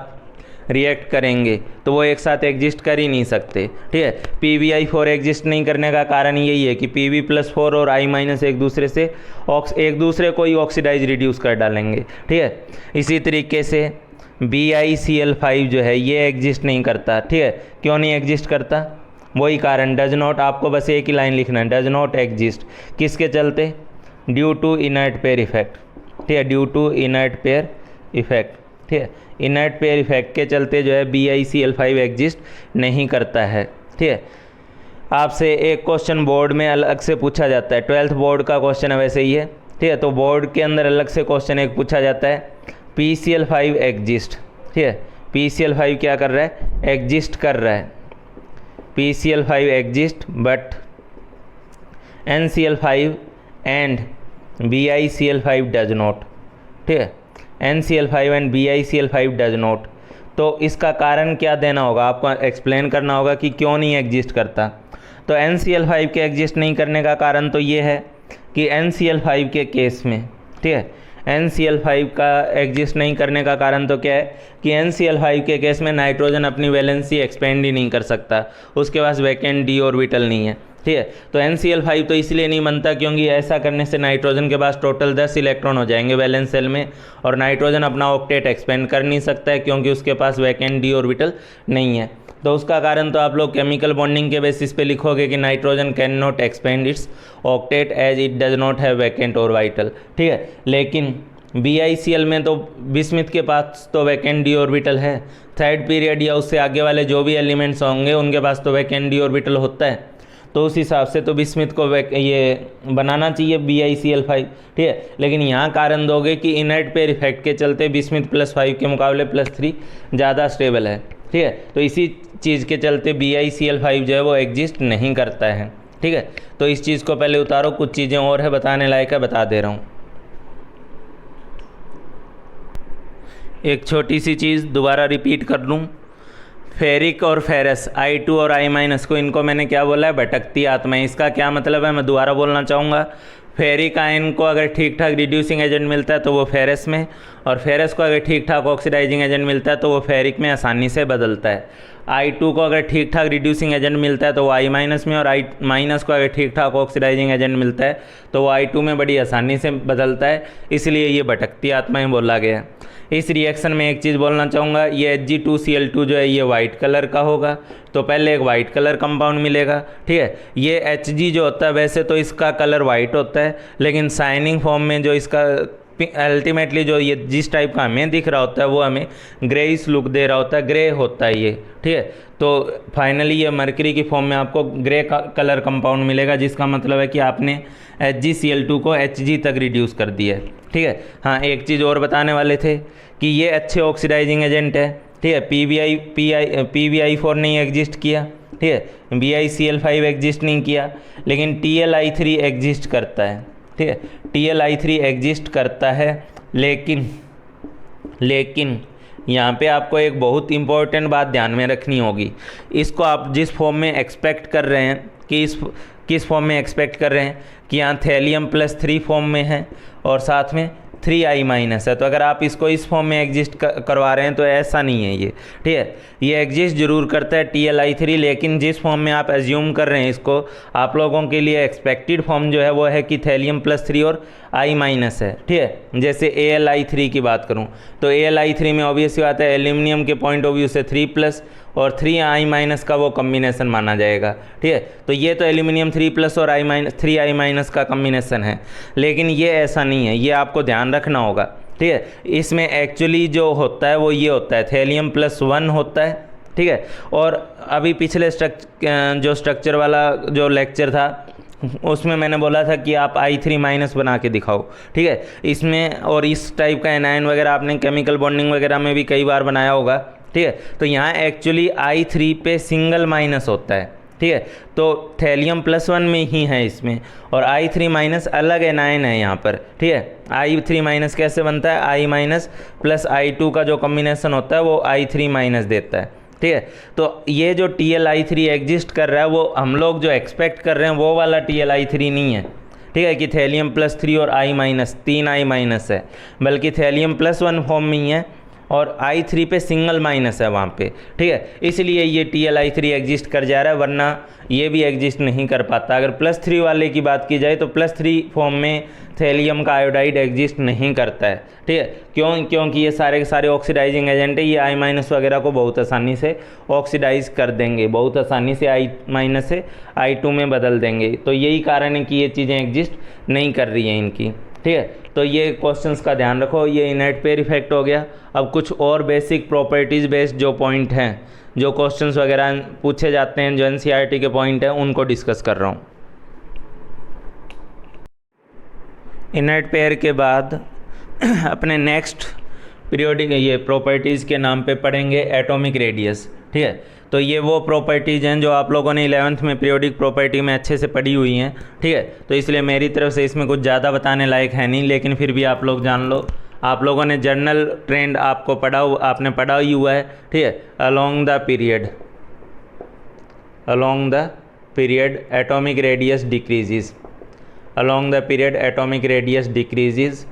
रिएक्ट करेंगे तो वो एक साथ एग्जिस्ट कर ही नहीं सकते, ठीक है। PbI4 एग्जिस्ट नहीं करने का कारण यही है कि Pb+4 और I- एक दूसरे को ही ऑक्सीडाइज रिड्यूस कर डालेंगे, ठीक है। इसी तरीके से BiCl5 जो है ये एग्जिस्ट नहीं करता, ठीक है। क्यों नहीं एग्जिस्ट करता? वही कारण, डज नॉट, आपको बस एक ही लाइन लिखना है, डज नॉट एग्जिस्ट। किसके चलते? Due to inert pair effect, ठीक है, due to inert pair effect, ठीक है। इनर्ट पेयर इफेक्ट के चलते जो है BiCl5 एग्जिस्ट नहीं करता है, ठीक है। आपसे एक क्वेश्चन बोर्ड में अलग से पूछा जाता है, 12th बोर्ड का क्वेश्चन है वैसे ही है, ठीक है। तो बोर्ड के अंदर अलग से क्वेश्चन एक पूछा जाता है, PCl5 एग्जिस्ट, ठीक है। PCl5 क्या कर रहा है? एग्जिस्ट कर रहा है। PCl5 exist but NCl5 and BiCl5 does not, ठीक है। NCl5 and BiCl5 does not. तो इसका कारण क्या देना होगा, आपको एक्सप्लेन करना होगा कि क्यों नहीं एग्जिस्ट करता। तो NCl5 के एग्जिस्ट नहीं करने का कारण तो ये है कि NCl5 के केस में, ठीक है, NCl5 का एग्जिस्ट नहीं करने का कारण तो क्या है कि NCl5 के केस में नाइट्रोजन अपनी वैलेंसी एक्सपेंड ही नहीं कर सकता, उसके पास वैकेंट d ऑर्बिटल नहीं है, ठीक है। तो NCl5 तो इसलिए नहीं बनता क्योंकि ऐसा करने से नाइट्रोजन के पास टोटल 10 इलेक्ट्रॉन हो जाएंगे वैलेंस शेल में, और नाइट्रोजन अपना ऑक्टेट एक्सपेंड कर नहीं सकता है क्योंकि उसके पास वैकेंट d ऑर्बिटल नहीं है। तो उसका कारण तो आप लोग केमिकल बॉन्डिंग के बेसिस पे लिखोगे कि nitrogen can not expand its octet as it does not have vacant orbital, ठीक है। लेकिन BiCl में तो बिस्मिथ के पास तो वैकेंट d ऑर्बिटल है, थर्ड पीरियड या उससे आगे वाले जो भी एलिमेंट्स होंगे उनके पास तो वैकेंट d ऑर्बिटल होता है, तो उस हिसाब से तो बिस्मिथ को ये बनाना चाहिए BiCl5, ठीक है। लेकिन यहाँ कारण दोगे कि इनर्ट पेयर इफेक्ट के चलते बिस्मिथ +5 के मुकाबले +3 ज़्यादा स्टेबल है, ठीक है। तो इसी चीज़ के चलते BiCl5 जो है वो एग्जिस्ट नहीं करता है, ठीक है। तो इस चीज़ को पहले उतारो, कुछ चीज़ें और है बताने लायक है, बता दे रहा हूँ। एक छोटी सी चीज़ दोबारा रिपीट कर लूँ, फेरिक और फेरस I2 और I- को, इनको मैंने क्या बोला है, भटकती आत्माएं। इसका क्या मतलब है मैं दोबारा बोलना चाहूँगा। फेरिक आयन को अगर ठीक ठाक रिड्यूसिंग एजेंट मिलता है तो वो फेरस में, और फेरस को अगर ठीक ठाक ऑक्सीडाइजिंग एजेंट मिलता है तो वो फेरिक में आसानी से बदलता है। I2 को अगर ठीक ठाक रिड्यूसिंग एजेंट मिलता है तो वो I- में, और I- को अगर ठीक ठाक ऑक्सीडाइजिंग एजेंट मिलता है तो वो I2 में बड़ी आसानी से बदलता है, इसलिए ये भटकती आत्माएं बोला गया। इस रिएक्शन में एक चीज़ बोलना चाहूँगा, ये Hg2Cl2 जो है ये वाइट कलर का होगा, तो पहले एक वाइट कलर कंपाउंड मिलेगा, ठीक है। ये Hg जो होता है वैसे तो इसका कलर वाइट होता है, लेकिन साइनिंग फॉर्म में जो इसका अल्टीमेटली जो ये जिस टाइप का हमें दिख रहा होता है वो हमें ग्रेइश लुक दे रहा होता है, ग्रे होता है ये, ठीक है। तो फाइनली ये मरकरी की फॉर्म में आपको ग्रे कलर कंपाउंड मिलेगा, जिसका मतलब है कि आपने HgCl2 को Hg तक रिड्यूस कर दिया है, ठीक है। हाँ, एक चीज़ और बताने वाले थे कि ये अच्छे ऑक्सीडाइजिंग एजेंट है, ठीक है। PbI4 नहीं एग्जिस्ट किया, ठीक है। BiCl5 एग्जिस्ट नहीं किया, लेकिन TlI3 एग्जिस्ट करता है, ठीक है। TlI3 एग्जिस्ट करता है, लेकिन यहाँ पे आपको एक बहुत इंपॉर्टेंट बात ध्यान में रखनी होगी। इसको आप जिस फॉर्म में एक्सपेक्ट कर रहे हैं कि किस फॉर्म में एक्सपेक्ट कर रहे हैं कि यहाँ थैलियम +3 फॉर्म में है और साथ में 3I- है, तो अगर आप इसको इस फॉर्म में एग्जिस्ट करवा रहे हैं तो ऐसा नहीं है ये, ठीक है। ये एग्जिस्ट जरूर करता है TlI3, लेकिन जिस फॉर्म में आप एज्यूम कर रहे हैं इसको, आप लोगों के लिए एक्सपेक्टेड फॉर्म जो है वो है कि थैलियम +3 और I- है, ठीक है। जैसे AlI3 की बात करूं तो AlI3 में ऑब्वियसली बात है एल्यूमिनियम के पॉइंट ऑफ व्यू से 3+ और 3I- का वो कम्बिनेशन माना जाएगा, ठीक है। तो ये तो एल्यूमिनियम 3+ और 3I- का कम्बिनेशन है, लेकिन ये ऐसा नहीं है, ये आपको ध्यान रखना होगा, ठीक है। इसमें एक्चुअली जो होता है वो ये होता है थैलियम +1 होता है, ठीक है। और अभी पिछले स्ट्रक्चर वाला जो लेक्चर था उसमें मैंने बोला था कि आप I3- बना के दिखाओ, ठीक है। इसमें और इस टाइप का एनायन वगैरह आपने केमिकल बॉन्डिंग वगैरह में भी कई बार बनाया होगा, ठीक है। तो यहाँ एक्चुअली I3 पे सिंगल माइनस होता है, ठीक है। तो थैलियम +1 में ही है इसमें, और I3- अलग एनायन है यहाँ पर, ठीक है। I3- कैसे बनता है, I- + I2 का जो कॉम्बिनेशन होता है वो I3- देता है, ठीक है। तो ये जो TlI3 एग्जिस्ट कर रहा है वो हम लोग जो एक्सपेक्ट कर रहे हैं वो वाला TlI3 नहीं है, ठीक है, कि थैलियम +3 और I- 3I- है, बल्कि थैलियम +1 फॉर्म में ही है और I3 पे सिंगल माइनस है वहाँ पे, ठीक है। इसलिए ये TlI3 एग्जिस्ट कर जा रहा है, वरना ये भी एग्जिस्ट नहीं कर पाता। अगर +3 वाले की बात की जाए तो +3 फॉर्म में थैलियम का आयोडाइड एग्जिस्ट नहीं करता है, ठीक है। क्योंकि ये सारे के सारे ऑक्सीडाइजिंग एजेंट है, ये I- वगैरह को बहुत आसानी से ऑक्सीडाइज कर देंगे, बहुत आसानी से I- से I2 में बदल देंगे। तो यही कारण है कि ये चीज़ें एग्जिस्ट नहीं कर रही हैं इनकी, ठीक है। तो ये क्वेश्चंस का ध्यान रखो। ये इनर्ट पेयर इफेक्ट हो गया। अब कुछ और बेसिक प्रॉपर्टीज़ बेस्ड जो पॉइंट हैं, जो क्वेश्चंस वगैरह पूछे जाते हैं, जो NCERT के पॉइंट हैं, उनको डिस्कस कर रहा हूँ। इनर्ट पेयर के बाद अपने नेक्स्ट पीरियोडिक ये प्रॉपर्टीज़ के नाम पे पढ़ेंगे एटॉमिक रेडियस, ठीक है। तो ये वो प्रॉपर्टीज़ हैं जो आप लोगों ने 11th में पीरियोडिक प्रॉपर्टी में अच्छे से पढ़ी हुई हैं, ठीक है। तो इसलिए मेरी तरफ से इसमें कुछ ज़्यादा बताने लायक है नहीं, लेकिन फिर भी आप लोग जान लो आप लोगों ने जनरल ट्रेंड आपने पढ़ा ही हुआ है, ठीक है। Along the period atomic radius decreases, along the period atomic radius decreases,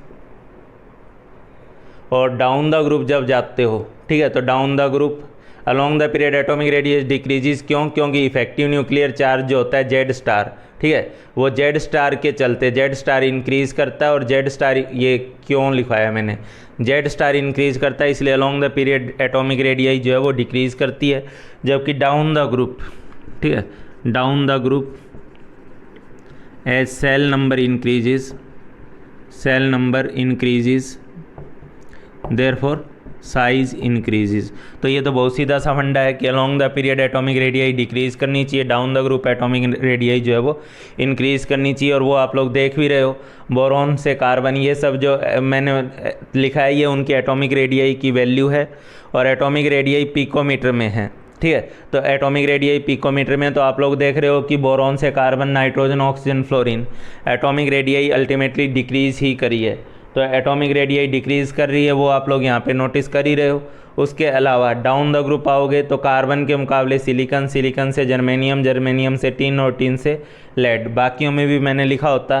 और डाउन द ग्रुप जब जाते हो, ठीक है, तो down the group along the period atomic radius decreases, क्यों? क्योंकि इफेक्टिव न्यूक्लियर चार्ज जो होता है जेड स्टार, ठीक है, वो जेड स्टार के चलते जेड स्टार इंक्रीज करता है, और जेड स्टार, ये क्यों लिखवाया मैंने, जेड स्टार इंक्रीज करता है, इसलिए along the period atomic radius जो है वो डिक्रीज करती है। जबकि डाउन द ग्रुप, ठीक है, down the group as shell number increases therefore size increases. तो ये तो बहुत सीधा सा फंडा है कि along the period atomic radii decrease करनी चाहिए, down the group atomic radii जो है वो इंक्रीज करनी चाहिए। और वो आप लोग देख भी रहे हो, बोरॉन से कार्बन, ये सब जो मैंने लिखा है ये उनकी एटॉमिक रेडियाई की वैल्यू है, और एटॉमिक रेडियाई पिकोमीटर में है, ठीक है। तो एटॉमिक रेडियाई पिकोमीटर में, तो आप लोग देख रहे हो कि बोरॉन से carbon, nitrogen, oxygen, fluorine, atomic radii ultimately decrease ही करी है। तो एटॉमिक रेडियाई डिक्रीज़ कर रही है, वो आप लोग यहाँ पे नोटिस कर ही रहे हो। उसके अलावा डाउन द ग्रुप आओगे तो कार्बन के मुकाबले सिलिकॉन, सिलिकॉन से जर्मेनियम, जर्मेनियम से टिन, और टिन से लेड। बाकियों में भी मैंने लिखा होता,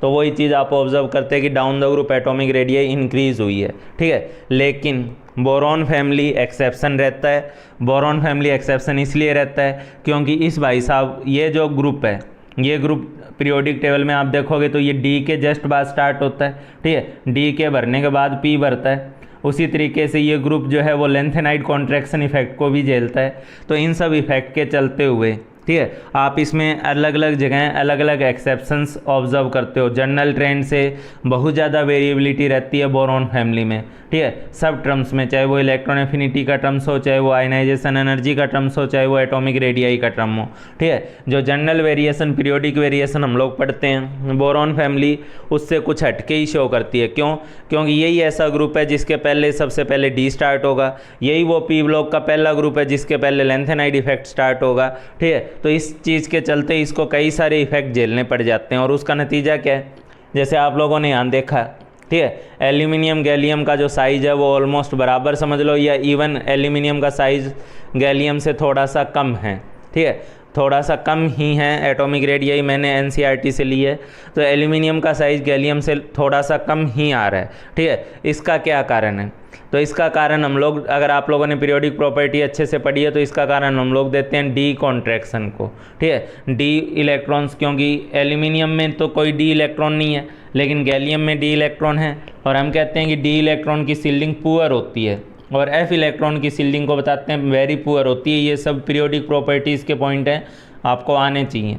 तो वही चीज़ आप ऑब्जर्व करते हैं कि down the group atomic radii increase हुई है, ठीक है। लेकिन बोरॉन फैमिली एक्सेप्शन रहता है। बोरॉन फैमिली एक्सेप्शन इसलिए रहता है क्योंकि इस भाई साहब ये जो ग्रुप है, ये ग्रुप पीरियोडिक टेबल में आप देखोगे तो ये डी के जस्ट बाद स्टार्ट होता है, ठीक है, डी के भरने के बाद पी भरता है। उसी तरीके से ये ग्रुप जो है वो लेंथेनाइड कॉन्ट्रैक्शन इफेक्ट को भी झेलता है। तो इन सब इफेक्ट के चलते हुए, ठीक है, आप इसमें अलग अलग जगह अलग अलग एक्सेप्शंस ऑब्जर्व करते हो। जनरल ट्रेंड से बहुत ज़्यादा वेरिएबिलिटी रहती है बोरॉन फैमिली में, ठीक है, सब टर्म्स में, चाहे वो इलेक्ट्रॉन एफिनिटी का टर्म्स हो, चाहे वो आयनाइजेशन एनर्जी का टर्म्स हो, चाहे वो एटॉमिक रेडियाई का टर्म हो, ठीक है। जो जनरल वेरिएशन, पीरियोडिक वेरिएशन हम लोग पढ़ते हैं, बोरॉन फैमिली उससे कुछ हटके ही शो करती है। क्यों? क्योंकि यही ऐसा ग्रुप है जिसके पहले सबसे पहले डी स्टार्ट होगा, यही वो पी ब्लॉक का पहला ग्रुप है जिसके पहले लेंथेनाइड इफेक्ट स्टार्ट होगा, ठीक है। तो इस चीज़ के चलते इसको कई सारे इफेक्ट झेलने पड़ जाते हैं, और उसका नतीजा क्या है, जैसे आप लोगों ने यहाँ देखा, ठीक है, एल्यूमिनियम गैलियम का जो साइज़ है वो ऑलमोस्ट बराबर समझ लो, या इवन एल्यूमिनियम का साइज़ गैलियम से थोड़ा सा कम है, ठीक है, थोड़ा सा कम ही है। एटॉमिक रेडियाई मैंने एनसीईआरटी से ली है, तो एल्यूमिनियम का साइज़ गैलियम से थोड़ा सा कम ही आ रहा है, ठीक है। इसका क्या कारण है? तो इसका कारण हम लोग, अगर आप लोगों ने पीरियोडिक प्रॉपर्टी अच्छे से पढ़ी है तो इसका कारण हम लोग देते हैं डी कॉन्ट्रैक्शन को, ठीक है, डी इलेक्ट्रॉन्स, क्योंकि एल्यूमिनियम में तो कोई डी इलेक्ट्रॉन नहीं है लेकिन गैलियम में डी इलेक्ट्रॉन है, और हम कहते हैं कि डी इलेक्ट्रॉन की सील्डिंग पुअर होती है, और एफ इलेक्ट्रॉन की सील्डिंग को बताते हैं वेरी पुअर होती है। ये सब पीरियोडिक प्रॉपर्टीज़ के पॉइंट हैं, आपको आने चाहिए।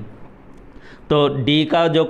तो डी का जो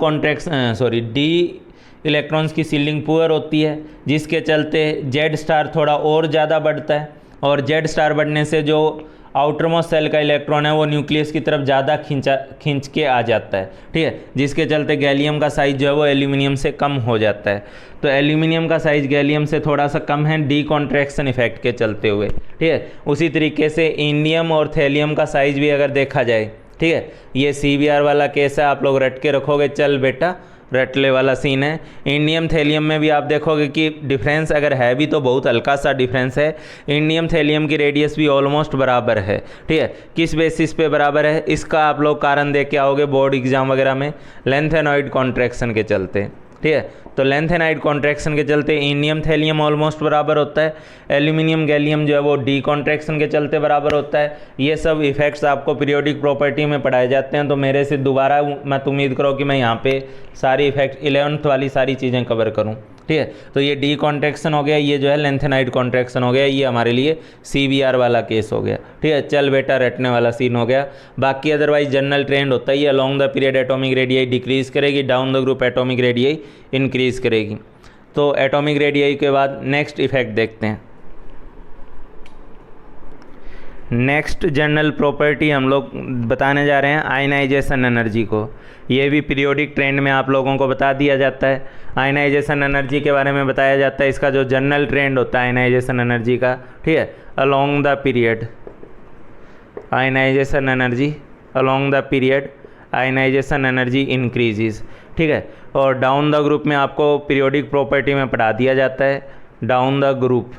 डी इलेक्ट्रॉन्स की सील्डिंग पुअर होती है, जिसके चलते जेड स्टार थोड़ा और ज़्यादा बढ़ता है, और जेड स्टार बढ़ने से जो आउटर मोस्ट सेल का इलेक्ट्रॉन है वो न्यूक्लियस की तरफ ज़्यादा खींच के आ जाता है, ठीक है, जिसके चलते गैलियम का साइज़ जो है वो एल्यूमिनियम से कम हो जाता है। तो एल्यूमिनियम का साइज़ गैलियम से थोड़ा सा कम है डी कॉन्ट्रैक्शन इफेक्ट के चलते हुए, ठीक है। उसी तरीके से इंडियम और थैलियम का साइज़ भी अगर देखा जाए, ठीक है, ये CBR वाला केस है, आप लोग रट के रखोगे, चल बेटा रटले वाला सीन है। इंडियम थैलियम में भी आप देखोगे कि डिफरेंस अगर है भी तो बहुत हल्का सा डिफरेंस है। इंडियम थैलियम की रेडियस भी ऑलमोस्ट बराबर है, ठीक है। किस बेसिस पे बराबर है इसका आप लोग कारण देख के आओगे बोर्ड एग्जाम वगैरह में, लेंथेनॉइड कॉन्ट्रैक्शन के चलते, ठीक है। तो लेंथेनाइड कॉन्ट्रैक्शन के चलते इंडियम थैलियम ऑलमोस्ट बराबर होता है, एल्यूमिनियम गैलियम जो है वो डी कॉन्ट्रैक्शन के चलते बराबर होता है। ये सब इफेक्ट्स आपको पीरियोडिक प्रॉपर्टी में पढ़ाए जाते हैं, तो मेरे से दोबारा मत उम्मीद करो कि मैं यहाँ पे सारी इफेक्ट 11th वाली सारी चीज़ें कवर करूँ, ठीक है। तो ये डी कॉन्ट्रैक्शन हो गया, ये जो है लेंथेनाइड कॉन्ट्रैक्शन हो गया, ये हमारे लिए CBR वाला केस हो गया, ठीक है। चल बेटा रटने वाला सीन हो गया। बाकी अदरवाइज जनरल ट्रेंड होता है, along the period atomic radii decrease करेगी, down the group atomic radii increase करेगी। तो एटॉमिक रेडियाई के बाद नेक्स्ट इफेक्ट देखते हैं। नेक्स्ट जनरल प्रॉपर्टी हम लोग बताने जा रहे हैं आयनाइजेशन एनर्जी को। ये भी पीरियोडिक ट्रेंड में आप लोगों को बता दिया जाता है। आयनाइजेशन एनर्जी के बारे में बताया जाता है, इसका जो जनरल ट्रेंड होता है आयनाइजेशन एनर्जी का, ठीक है, along the period, ionisation energy along the period ionisation energy increases, ठीक है। और डाउन द ग्रुप में आपको पीरियोडिक प्रॉपर्टी में पढ़ा दिया जाता है, down the group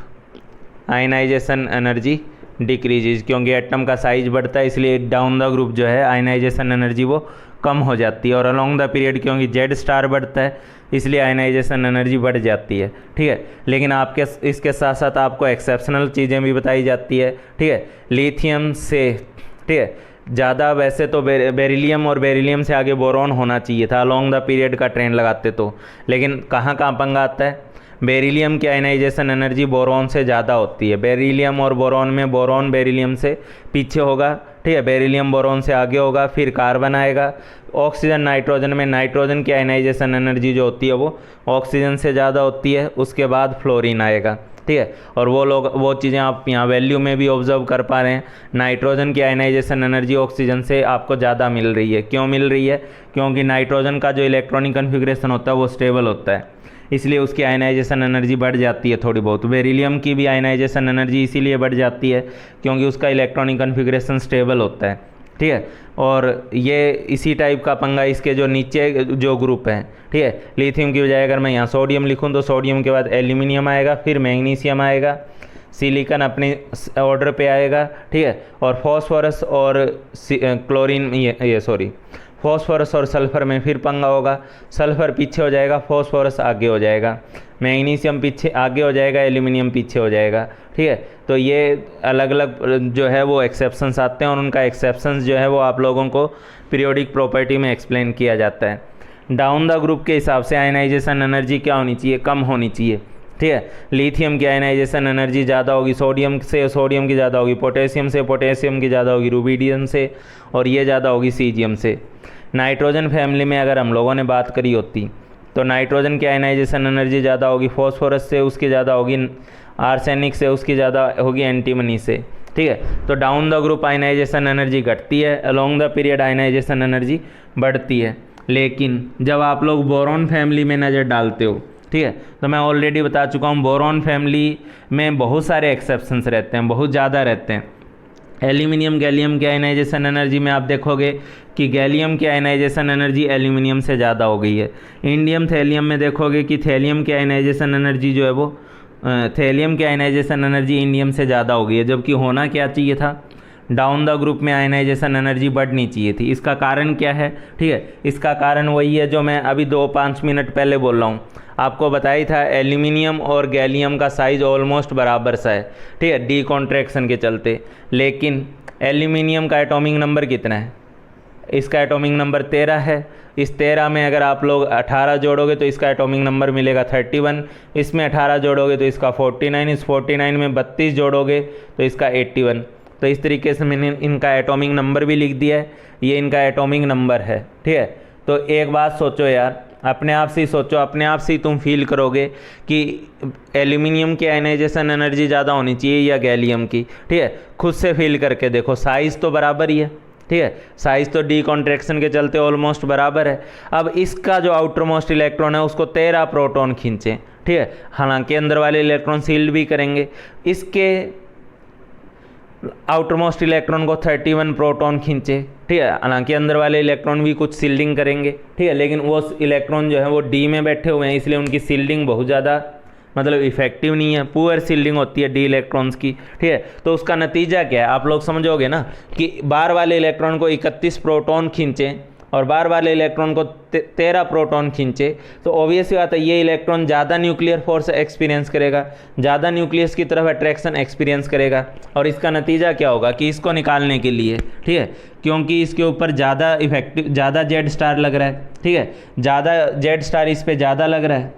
ionisation energy decreases, क्योंकि एटम का साइज बढ़ता है इसलिए डाउन द ग्रुप जो है आयनाइजेशन एनर्जी वो कम हो जाती है। और अलोंग द पीरियड क्योंकि जेड स्टार बढ़ता है इसलिए आयनाइजेशन एनर्जी बढ़ जाती है, ठीक है। लेकिन आपके इसके साथ साथ आपको एक्सेप्शनल चीज़ें भी बताई जाती है, ठीक है। लिथियम से, ठीक है, ज़्यादा वैसे तो बेरिलियम और बेरिलियम से आगे बोरॉन होना चाहिए था अलोंग द पीरियड का ट्रेंड लगाते तो, लेकिन कहाँ कहाँ पंगा आता है, बेरिलियम की आयनाइजेशन एनर्जी बोरॉन से ज़्यादा होती है। बेरिलियम और बोरॉन में बोरॉन बेरिलियम से पीछे होगा, ठीक है, बेरिलियम बोरॉन से आगे होगा, फिर कार्बन आएगा। ऑक्सीजन नाइट्रोजन में नाइट्रोजन की आयनाइजेशन एनर्जी जो होती है वो ऑक्सीजन से ज़्यादा होती है, उसके बाद फ्लोरीन आएगा, ठीक है। और वो चीज़ें आप यहाँ वैल्यू में भी ऑब्जर्व कर पा रहे हैं, नाइट्रोजन की आयनाइजेशन एनर्जी ऑक्सीजन से आपको ज़्यादा मिल रही है। क्यों मिल रही है? क्योंकि नाइट्रोजन का जो इलेक्ट्रॉनिक कन्फिग्रेशन होता है वो स्टेबल होता है, इसलिए उसकी आयनाइजेशन एनर्जी बढ़ जाती है थोड़ी बहुत। बेरिलियम की भी आयनाइजेशन एनर्जी इसीलिए बढ़ जाती है क्योंकि उसका इलेक्ट्रॉनिक कन्फिग्रेशन स्टेबल होता है, ठीक है। और ये इसी टाइप का पंगा इसके जो नीचे जो ग्रुप हैं, ठीक है। लिथियम की बजाय अगर मैं यहाँ सोडियम लिखूँ तो सोडियम के बाद एल्यूमिनियम आएगा, फिर मैग्नीशियम आएगा, सिलिकॉन अपने ऑर्डर पे आएगा, ठीक है। और फॉस्फोरस और क्लोरीन फॉस्फोरस और सल्फ़र में फिर पंगा होगा, सल्फ़र पीछे हो जाएगा, फॉस्फोरस आगे हो जाएगा, मैग्नीशियम पीछे आगे हो जाएगा, एल्यूमिनियम पीछे हो जाएगा, ठीक है। तो ये अलग अलग जो है वो एक्सेप्शंस आते हैं और उनका एक्सेप्शंस जो है वो आप लोगों को पीरियोडिक प्रॉपर्टी में एक्सप्लेन किया जाता है। डाउन द ग्रुप के हिसाब से आयनाइजेशन एनर्जी क्या होनी चाहिए? कम होनी चाहिए, ठीक है। लिथियम की आयनाइजेशन एनर्जी ज़्यादा होगी, सोडियम से सोडियम की ज़्यादा होगी, पोटेशियम से पोटेशियम की ज़्यादा होगी, रुबिडियम से, और ये ज़्यादा होगी सीजियम से। नाइट्रोजन फैमिली में अगर हम लोगों ने बात करी होती तो नाइट्रोजन की आयनाइजेशन एनर्जी ज़्यादा होगी फॉस्फोरस से, उसकी ज़्यादा होगी आर्सेनिक से, उसकी ज़्यादा होगी एंटीमनी से, ठीक है। तो down the group ionisation energy घटती है, along the period ionisation energy बढ़ती है। लेकिन जब आप लोग बोरॉन फैमिली में नज़र डालते हो, ठीक है, तो मैं ऑलरेडी बता चुका हूँ बोरॉन फैमिली में बहुत सारे एक्सेप्शंस रहते हैं, बहुत ज़्यादा रहते हैं। एल्यूमिनियम गैलियम की आयनाइजेशन एनर्जी में आप देखोगे कि गैलियम की आयनाइजेशन एनर्जी एल्यूमिनियम से ज़्यादा हो गई है। इंडियम थैलियम में देखोगे कि थैलियम की आयनाइजेशन एनर्जी जो है वो थैलियम की आयनाइजेशन एनर्जी इंडियम से ज़्यादा हो गई है, जबकि होना क्या चाहिए था? डाउन द ग्रुप में आयनाइजेशन एनर्जी बढ़नी चाहिए थी। इसका कारण क्या है? ठीक है, इसका कारण वही है जो मैं अभी 2-5 मिनट पहले बोल रहा हूँ, आपको बताया था एल्यूमिनियम और गैलियम का साइज़ ऑलमोस्ट बराबर सा है, ठीक है, डी कॉन्ट्रैक्शन के चलते। लेकिन एल्यूमिनियम का एटॉमिक नंबर कितना है? इसका एटॉमिक नंबर 13 है। इस 13 में अगर आप लोग 18 जोड़ोगे तो इसका एटॉमिक नंबर मिलेगा 31, इसमें 18 जोड़ोगे तो इसका 49, इस 49 में 32 जोड़ोगे तो इसका 81। तो इस तरीके से मैंने इनका एटॉमिक नंबर भी लिख दिया है, ये इनका एटॉमिक नंबर है, ठीक है। तो एक बात सोचो यार, अपने आप से ही सोचो, अपने आप से ही तुम फील करोगे कि एल्यूमिनियम की आयनाइजेशन एनर्जी ज़्यादा होनी चाहिए या गैलियम की, ठीक है। खुद से फील करके देखो, साइज़ तो बराबर ही है, ठीक है, साइज़ तो डी कॉन्ट्रैक्शन के चलते ऑलमोस्ट बराबर है। अब इसका जो आउटर मोस्ट इलेक्ट्रॉन है उसको 13 प्रोटॉन खींचें, ठीक है, हालांकि अंदर वाले इलेक्ट्रॉन सील्ड भी करेंगे, इसके आउटर मोस्ट इलेक्ट्रॉन को 31 प्रोटॉन खींचे, ठीक है, हालांकि अंदर वाले इलेक्ट्रॉन भी कुछ सील्डिंग करेंगे, ठीक है, लेकिन वो इलेक्ट्रॉन जो है वो डी में बैठे हुए हैं इसलिए उनकी सील्डिंग बहुत ज़्यादा मतलब इफेक्टिव नहीं है, पुअर सील्डिंग होती है डी इलेक्ट्रॉन्स की, ठीक है। तो उसका नतीजा क्या है आप लोग समझोगे ना कि बार वाले इलेक्ट्रॉन को 31 प्रोटॉन खींचें और बार वाले इलेक्ट्रॉन को 13 प्रोटॉन खींचे, तो ऑब्वियसली बात है ये इलेक्ट्रॉन ज़्यादा न्यूक्लियर फोर्स एक्सपीरियंस करेगा, ज़्यादा न्यूक्लियस की तरफ अट्रैक्शन एक्सपीरियंस करेगा, और इसका नतीजा क्या होगा कि इसको निकालने के लिए, ठीक है, क्योंकि इसके ऊपर ज़्यादा इफेक्टिव ज़्यादा जेड स्टार लग रहा है, ठीक है, ज़्यादा जेड स्टार इस पर ज़्यादा लग रहा है,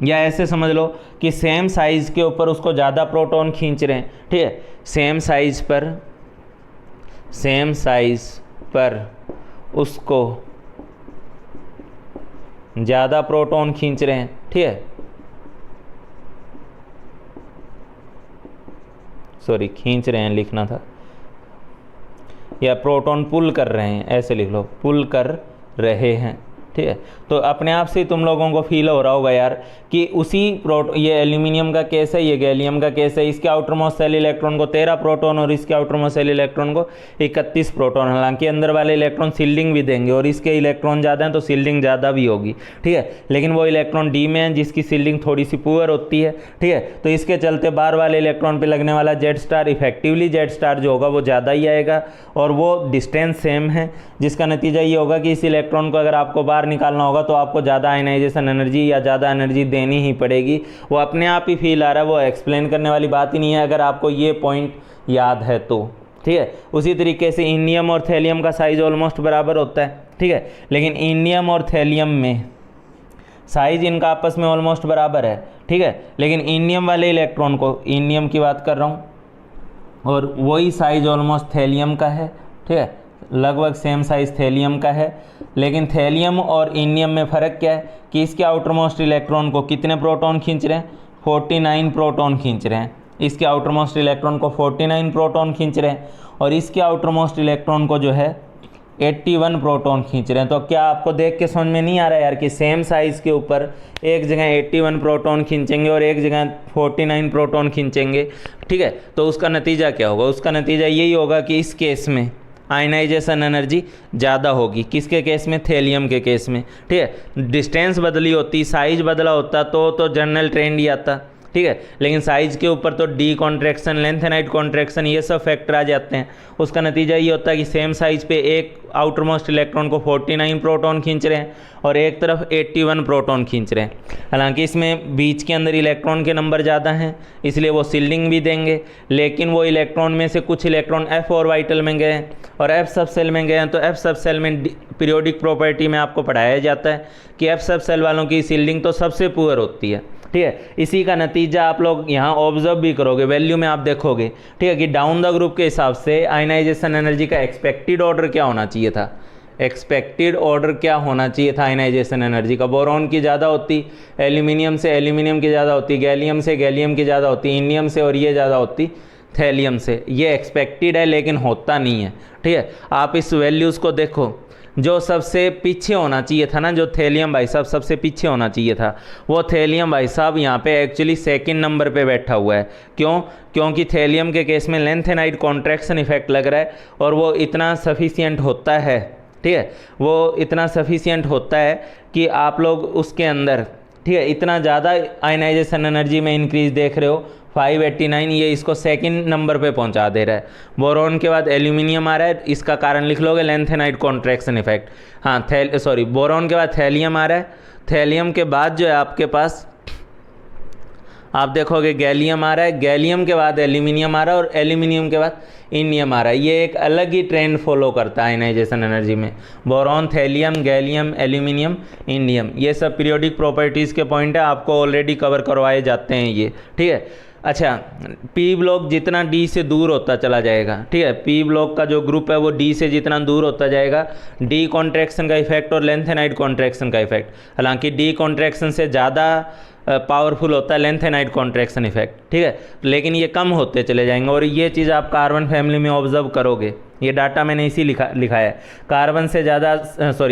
या ऐसे समझ लो कि सेम साइज़ के ऊपर उसको ज़्यादा प्रोटॉन खींच रहे हैं, ठीक है, सेम साइज़ पर उसको ज़्यादा प्रोटॉन खींच रहे हैं, ठीक है, सॉरी खींच रहे हैं लिखना था, या प्रोटॉन पुल कर रहे हैं, ऐसे लिख लो, पुल कर रहे हैं, ठीक है। तो अपने आप से तुम लोगों को फील हो रहा होगा यार कि उसी ये एल्यूमिनियम का केस है, ये गैलियम का केस है, इसके आउटर मोस्ट सेल इलेक्ट्रॉन को 13 प्रोटॉन और इसके आउटर मोस्ट सेल इलेक्ट्रॉन को 31 प्रोटॉन। हालांकि अंदर वाले इलेक्ट्रॉन सील्डिंग भी देंगे और इसके इलेक्ट्रॉन ज़्यादा हैं तो सील्डिंग ज़्यादा भी होगी, ठीक है। लेकिन वो इलेक्ट्रॉन डी में है जिसकी सील्डिंग थोड़ी सी पुअर होती है, ठीक है। तो इसके चलते बाहर वाले इलेक्ट्रॉन पर लगने वाला Z star, effectively Z star जो होगा वो ज़्यादा ही आएगा और वो डिस्टेंस सेम है, जिसका नतीजा ये होगा कि इस इलेक्ट्रॉन को अगर आपको बाहर निकालना होगा तो आपको ज़्यादा आयनाइजेशन एनर्जी या ज़्यादा एनर्जी देनी ही पड़ेगी। वो अपने आप ही फील आ रहा है, वो एक्सप्लेन करने वाली बात ही नहीं है अगर आपको ये पॉइंट याद है तो, ठीक है। उसी तरीके से इंडियम और थैलियम का साइज ऑलमोस्ट बराबर होता है, ठीक है। लेकिन इंडियम और थैलियम में साइज इनका आपस में ऑलमोस्ट बराबर है, ठीक है। लेकिन इंडियम वाले इलेक्ट्रॉन को, इंडियम की बात कर रहा हूँ, और वही साइज ऑलमोस्ट थैलियम का है, ठीक है। लगभग सेम साइज थैलियम का है। लेकिन थैलियम और इंडियम में फ़र्क क्या है कि इसके आउटर मोस्ट इलेक्ट्रॉन को कितने प्रोटॉन खींच रहे हैं, 49 प्रोटॉन खींच रहे हैं। इसके आउटर मोस्ट इलेक्ट्रॉन को 49 प्रोटॉन खींच रहे हैं और इसके आउटर मोस्ट इलेक्ट्रॉन को जो है 81 प्रोटॉन खींच रहे हैं। तो क्या आपको देख के समझ में नहीं आ रहा है यार कि सेम साइज़ के ऊपर एक जगह 81 प्रोटॉन खींचेंगे और एक जगह 49 प्रोटॉन खींचेंगे, ठीक है। तो उसका नतीजा क्या होगा? उसका नतीजा यही होगा कि इस केस में आयनाइजेशन एनर्जी ज़्यादा होगी। किसके केस में? थैलियम के केस में, ठीक है। डिस्टेंस बदली होती, साइज बदला होता तो जनरल ट्रेंड ही आता, ठीक है। लेकिन साइज के ऊपर तो डी कॉन्ट्रैक्शन, लेंथेनाइट कॉन्ट्रैक्शन, ये सब फैक्टर आ जाते हैं। उसका नतीजा ये होता है कि सेम साइज पे एक आउटर मोस्ट इलेक्ट्रॉन को 49 प्रोटॉन खींच रहे हैं और एक तरफ 81 प्रोटॉन खींच रहे हैं। हालांकि इसमें बीच के अंदर इलेक्ट्रॉन के नंबर ज़्यादा हैं इसलिए वो सील्डिंग भी देंगे, लेकिन वो इलेक्ट्रॉन में से कुछ इलेक्ट्रॉन एफ ऑर्बिटल में गए हैं और एफ सब सेल में गए हैं। तो एफ सब सेल में पीरियोडिक प्रॉपर्टी में आपको पढ़ाया जाता है कि एफ सब सेल वालों की सील्डिंग तो सबसे पुअर होती है, ठीक है। इसी का नतीजा आप लोग यहाँ ऑब्जर्व भी करोगे, वैल्यू में आप देखोगे, ठीक है, कि डाउन द ग्रुप के हिसाब से आयनाइजेशन एनर्जी का एक्सपेक्टेड ऑर्डर क्या होना चाहिए था। एक्सपेक्टेड ऑर्डर क्या होना चाहिए था आयनाइजेशन एनर्जी का? बोरॉन की ज़्यादा होती, एल्यूमिनियम से एल्यूमिनियम की ज़्यादा होती, गैलियम से गैलियम की ज़्यादा होती, इंडियम से और ये ज़्यादा होती थैलियम से। ये एक्सपेक्टेड है लेकिन होता नहीं है, ठीक है। आप इस वैल्यूज़ को देखो, जो सबसे पीछे होना चाहिए था ना, जो थैलियम भाई साहब सबसे पीछे होना चाहिए था, वो थैलियम भाई साहब यहाँ पे एक्चुअली सेकंड नंबर पे बैठा हुआ है। क्यों? क्योंकि थैलियम के केस में लेंथेनाइट कॉन्ट्रैक्शन इफेक्ट लग रहा है और वो इतना सफिशिएंट होता है, ठीक है, वो इतना सफिशिएंट होता है कि आप लोग उसके अंदर, ठीक है, इतना ज़्यादा आयनाइजेशन एनर्जी में इंक्रीज देख रहे हो 589, ये इसको सेकंड नंबर पे पहुंचा दे रहा है। बोरॉन के बाद एल्यूमिनियम आ रहा है, इसका कारण लिख लोगे लेंथेनाइट कॉन्ट्रैक्शन इफेक्ट। हाँ, बोरॉन के बाद थैलियम आ रहा है, थैलियम के बाद जो है आपके पास आप देखोगे गैलियम आ रहा है, गैलियम के बाद एल्यूमिनियम आ रहा है और एल्यूमिनियम के बाद इंडियम आ रहा है। ये एक अलग ही ट्रेंड फॉलो करता है आयनाइजेशन एनर्जी में। Boron, thallium, gallium, aluminium, indium, ये सब पीरियोडिक प्रॉपर्टीज़ के पॉइंट है, आपको ऑलरेडी कवर करवाए जाते हैं ये, ठीक है। अच्छा, पी ब्लॉक जितना डी से दूर होता चला जाएगा, ठीक है, पी ब्लॉक का जो ग्रुप है वो डी से जितना दूर होता जाएगा, डी कॉन्ट्रैक्शन का इफेक्ट और लेंथेनाइट कॉन्ट्रैक्शन का इफेक्ट, हालांकि डी कॉन्ट्रैक्शन से ज़्यादा पावरफुल होता है लेंथेनाइट कॉन्ट्रैक्शन इफेक्ट, ठीक है, लेकिन ये कम होते चले जाएंगे। और ये चीज़ आप कार्बन फैमिली में ऑब्जर्व करोगे, ये डाटा मैंने इसी लिखा है। कार्बन से ज़्यादा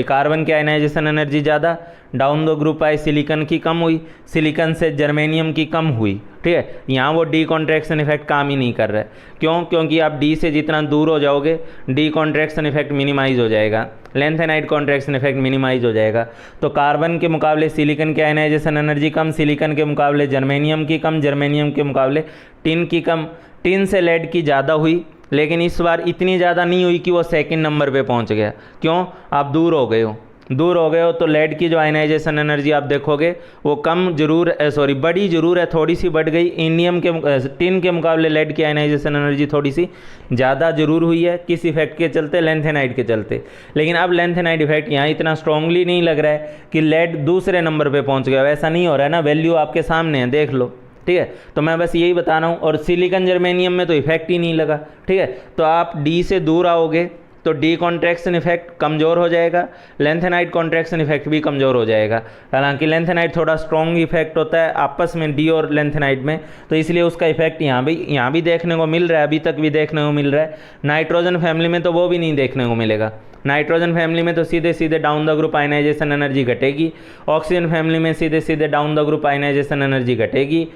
कार्बन की आयनाइजेशन एनर्जी ज़्यादा, डाउन द ग्रुप आए सिलिकॉन की कम हुई, सिलिकॉन से जर्मेनियम की कम हुई, ठीक है। यहाँ वो डी कॉन्ट्रैक्शन इफेक्ट काम ही नहीं कर रहा है। क्यों? क्योंकि आप डी से जितना दूर हो जाओगे डी कॉन्ट्रैक्शन इफेक्ट मिनिमाइज हो जाएगा, लेंथेनाइट कॉन्ट्रैक्शन इफेक्ट मिनिमाइज हो जाएगा। तो कार्बन के मुकाबले सिलिकॉन की आयनाइजेशन एनर्जी कम, सिलिकॉन के मुकाबले जर्मेनियम की कम, जर्मेनियम के मुकाबले टिन की कम, टिन से लेड की ज़्यादा हुई, लेकिन इस बार इतनी ज़्यादा नहीं हुई कि वो सेकंड नंबर पे पहुंच गया। क्यों? आप दूर हो गए हो तो लेड की जो आयनाइजेशन एनर्जी आप देखोगे वो कम जरूर बड़ी जरूर है, थोड़ी सी बढ़ गई। इंडियम के टिन के मुकाबले लेड की आयनाइजेशन एनर्जी थोड़ी सी ज़्यादा जरूर हुई है। किस इफेक्ट के चलते? लेंथेनाइट के चलते। लेकिन अब लेंथेनाइट इफेक्ट यहाँ इतना स्ट्रांगली नहीं लग रहा है कि लेड दूसरे नंबर पर पहुँच गया, वैसा नहीं हो रहा है ना, वैल्यू आपके सामने है, देख लो, ठीक है। तो मैं बस यही बता रहा हूँ। और सिलिकॉन जर्मेनियम में तो इफेक्ट ही नहीं लगा, ठीक है। तो आप डी से दूर आओगे तो डी कॉन्ट्रैक्शन इफेक्ट कमज़ोर हो जाएगा, लेंथेनाइट कॉन्ट्रैक्शन इफेक्ट भी कमज़ोर हो जाएगा। हालांकि लेंथेनाइट थोड़ा स्ट्रॉन्ग इफेक्ट होता है आपस में डी और लेंथेनाइट में, तो इसलिए उसका इफेक्ट यहाँ भी देखने को मिल रहा है, अभी तक भी देखने को मिल रहा है। नाइट्रोजन फैमिली में तो वो भी नहीं देखने को मिलेगा, नाइट्रोजन फैमिली में तो सीधे सीधे down the group ionisation energy घटेगी, ऑक्सीजन फैमिली में सीधे सीधे down the group ionisation energy घटेगी,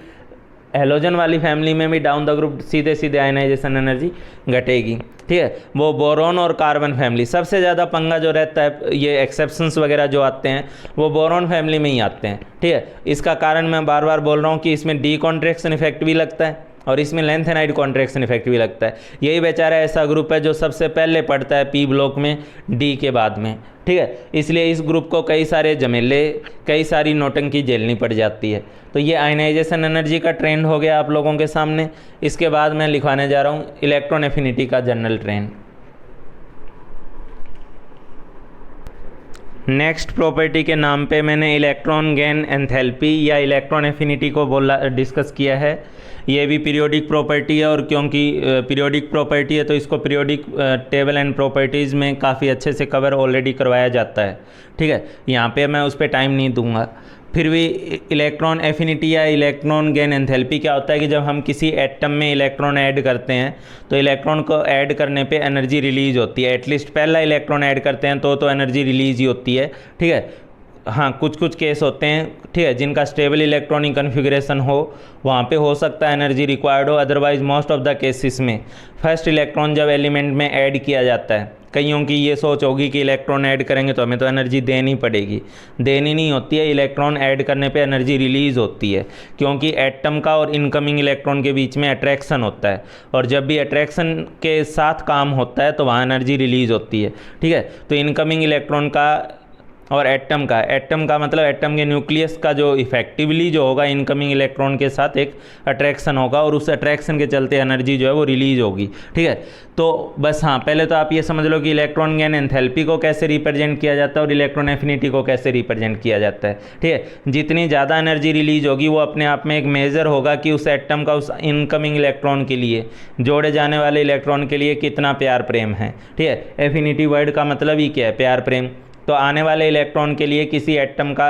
हेलोजन वाली फैमिली में भी डाउन द ग्रुप सीधे सीधे आयनाइजेशन एनर्जी घटेगी। ठीक है, वो बोरॉन और कार्बन फैमिली सबसे ज़्यादा पंगा जो रहता है, ये एक्सेप्शंस वगैरह जो आते हैं वो बोरॉन फैमिली में ही आते हैं। ठीक है, इसका कारण मैं बार बार बोल रहा हूँ कि इसमें डी कॉन्ट्रैक्शन इफेक्ट भी लगता है और इसमें लेंथेनाइड कॉन्ट्रैक्शन इफेक्ट भी लगता है। यही बेचारा ऐसा ग्रुप है जो सबसे पहले पड़ता है पी ब्लॉक में डी के बाद में। ठीक है, इसलिए इस ग्रुप को कई सारे झमेले, कई सारी नौटंकी झेलनी पड़ जाती है। तो ये आयनाइजेशन एनर्जी का ट्रेंड हो गया आप लोगों के सामने। इसके बाद मैं लिखवाने जा रहा हूँ इलेक्ट्रॉन एफिनिटी का जनरल ट्रेंड। नेक्स्ट प्रॉपर्टी के नाम पे मैंने इलेक्ट्रॉन गेन एंथैल्पी या इलेक्ट्रॉन एफिनिटी को डिस्कस किया है। ये भी पीरियोडिक प्रॉपर्टी है और क्योंकि पीरियोडिक प्रॉपर्टी है तो इसको पीरियोडिक टेबल एंड प्रॉपर्टीज़ में काफ़ी अच्छे से कवर ऑलरेडी करवाया जाता है। ठीक है, यहाँ पे मैं उस पर टाइम नहीं दूंगा। फिर भी इलेक्ट्रॉन एफिनिटी या इलेक्ट्रॉन गेन एंथैल्पी क्या होता है कि जब हम किसी एटम में इलेक्ट्रॉन ऐड करते हैं तो इलेक्ट्रॉन को ऐड करने पे एनर्जी रिलीज होती है। एटलीस्ट पहला इलेक्ट्रॉन ऐड करते हैं तो एनर्जी रिलीज ही होती है। ठीक है, हाँ कुछ कुछ केस होते हैं, ठीक है, जिनका स्टेबल इलेक्ट्रॉनिक कन्फिग्रेशन हो वहाँ पे हो सकता है एनर्जी रिक्वायर्ड हो। Otherwise most of the cases में फर्स्ट इलेक्ट्रॉन जब एलिमेंट में ऐड किया जाता है, कईयों की ये सोच होगी कि इलेक्ट्रॉन ऐड करेंगे तो हमें तो एनर्जी देनी पड़ेगी। देनी नहीं होती है, इलेक्ट्रॉन ऐड करने पे एनर्जी रिलीज़ होती है, क्योंकि एटम का और इनकमिंग इलेक्ट्रॉन के बीच में अट्रैक्शन होता है और जब भी अट्रैक्शन के साथ काम होता है तो वहाँ एनर्जी रिलीज़ होती है। ठीक है, तो इनकमिंग इलेक्ट्रॉन का और एटम का मतलब एटम के न्यूक्लियस का जो इफेक्टिवली जो होगा इनकमिंग इलेक्ट्रॉन के साथ एक अट्रैक्शन होगा और उस अट्रैक्शन के चलते एनर्जी जो है वो रिलीज होगी। ठीक है, तो बस हाँ पहले तो आप ये समझ लो कि इलेक्ट्रॉन गेन एंथैल्पी को कैसे रिप्रेजेंट किया जाता है और इलेक्ट्रॉन एफिनिटी को कैसे रिप्रेजेंट किया जाता है। ठीक है, जितनी ज़्यादा एनर्जी रिलीज होगी वो अपने आप में एक मेजर होगा कि उस एटम का उस इनकमिंग इलेक्ट्रॉन के लिए, जोड़े जाने वाले इलेक्ट्रॉन के लिए कितना प्यार प्रेम है। ठीक है, एफिनिटी वर्ड का मतलब ही क्या है, प्यार प्रेम। तो आने वाले इलेक्ट्रॉन के लिए किसी एटम का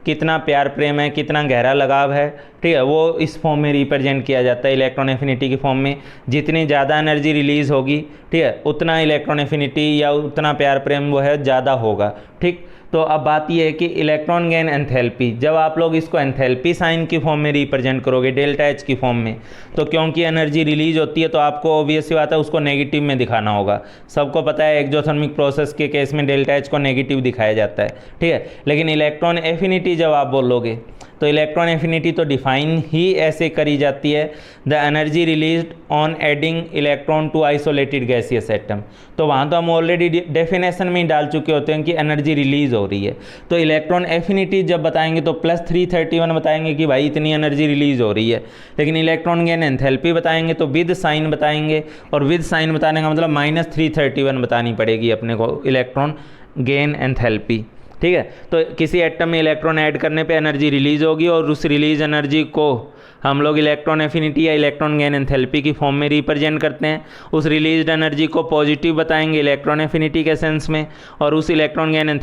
कितना प्यार प्रेम है, कितना गहरा लगाव है, ठीक है, वो इस फॉर्म में रिप्रेजेंट किया जाता है इलेक्ट्रॉन एफिनिटी की फॉर्म में। जितनी ज़्यादा एनर्जी रिलीज़ होगी, ठीक है, उतना इलेक्ट्रॉन एफिनिटी या उतना प्यार प्रेम वो है ज़्यादा होगा। ठीक, तो अब बात यह है कि इलेक्ट्रॉन गेन एंथैल्पी, जब आप लोग इसको एंथैल्पी साइन की फॉर्म में रिप्रेजेंट करोगे, डेल्टा एच की फॉर्म में, तो क्योंकि एनर्जी रिलीज होती है तो आपको ऑब्वियस सी बात है उसको नेगेटिव में दिखाना होगा। सबको पता है एक्सोथर्मिक प्रोसेस के केस में डेल्टा एच को नेगेटिव दिखाया जाता है। ठीक है, लेकिन इलेक्ट्रॉन एफिनिटी जब आप बोलोगे तो इलेक्ट्रॉन एफिनिटी तो डिफाइन ही ऐसे करी जाती है, the energy released on adding electron to isolated gaseous atom. तो वहाँ तो हम ऑलरेडी डेफिनेशन में ही डाल चुके होते हैं कि एनर्जी रिलीज हो रही है। तो इलेक्ट्रॉन एफिनिटी जब बताएंगे तो +331 बताएंगे कि भाई इतनी एनर्जी रिलीज हो रही है, लेकिन इलेक्ट्रॉन गेन एंथैल्पी बताएंगे तो विद साइन बताएंगे, और विद साइन बताने का मतलब -331 बतानी पड़ेगी अपने को इलेक्ट्रॉन गेन एंथैल्पी। ठीक है, तो किसी एटम में इलेक्ट्रॉन ऐड करने पे एनर्जी रिलीज होगी और उस रिलीज एनर्जी को हम लोग इलेक्ट्रॉन एफिनिटी या इलेक्ट्रॉन गेन एंथैल्पी की फॉर्म में रिप्रेजेंट करते हैं। उस रिलीज्ड एनर्जी को पॉजिटिव बताएंगे इलेक्ट्रॉन एफिनिटी के सेंस में, और उस इलेक्ट्रॉन गेन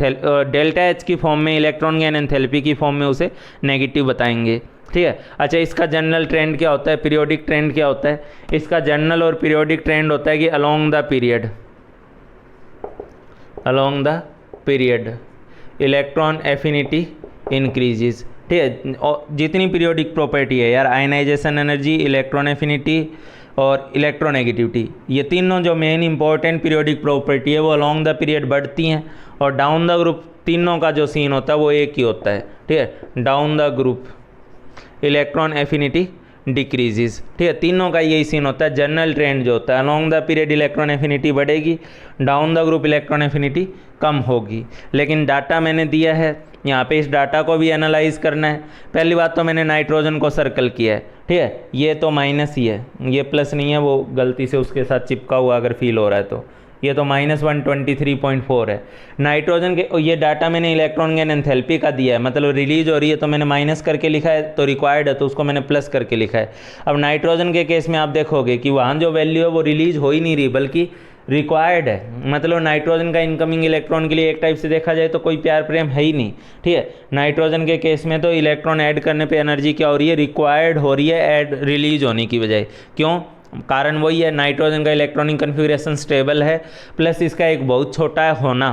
डेल्टा एच की फॉर्म में, इलेक्ट्रॉन गेन एंथैल्पी की फॉर्म में उसे नेगेटिव बताएंगे। ठीक है, अच्छा इसका जनरल ट्रेंड क्या होता है, पीरियोडिक ट्रेंड क्या होता है? इसका जनरल और पीरियोडिक ट्रेंड होता है कि along the period electron affinity increases. ठीक है, और जितनी पीरियोडिक प्रॉपर्टी है यार, आयनाइजेशन एनर्जी, इलेक्ट्रॉन एफिनिटी और इलेक्ट्रोनेगेटिविटी, ये तीनों जो मेन इंपॉर्टेंट पीरियोडिक प्रॉपर्टी है वो अलोंग द पीरियड बढ़ती हैं, और डाउन द ग्रुप तीनों का जो सीन होता है वो एक ही होता है। ठीक है, down the group electron affinity decreases. ठीक है, तीनों का यही सीन होता है। जनरल ट्रेंड जो होता है along the period electron affinity बढ़ेगी, down the group electron affinity कम होगी। लेकिन डाटा मैंने दिया है, यहाँ पे इस डाटा को भी एनालाइज करना है। पहली बात तो मैंने नाइट्रोजन को सर्कल किया है। ठीक है, ये तो माइनस ही है, ये प्लस नहीं है, वो गलती से उसके साथ चिपका हुआ अगर फील हो रहा है तो ये तो -123.4 है नाइट्रोजन के। ये डाटा मैंने इलेक्ट्रॉन गेन एंथैल्पी का दिया है, मतलब रिलीज हो रही है तो मैंने माइनस करके लिखा है, तो रिक्वायर्ड है तो उसको मैंने प्लस करके लिखा है। अब नाइट्रोजन के केस में आप देखोगे कि वहाँ जो वैल्यू है वो रिलीज हो ही नहीं रही बल्कि रिक्वायर्ड है। मतलब नाइट्रोजन का इनकमिंग इलेक्ट्रॉन के लिए एक टाइप से देखा जाए तो कोई प्यार प्रेम है ही नहीं। ठीक है, नाइट्रोजन के केस में तो इलेक्ट्रॉन ऐड करने पे एनर्जी क्या हो रही है, रिक्वायर्ड हो रही है ऐड रिलीज होने की बजाय। क्यों? कारण वही है, नाइट्रोजन का इलेक्ट्रॉनिक कन्फिग्रेशन स्टेबल है प्लस इसका एक बहुत छोटा है होना।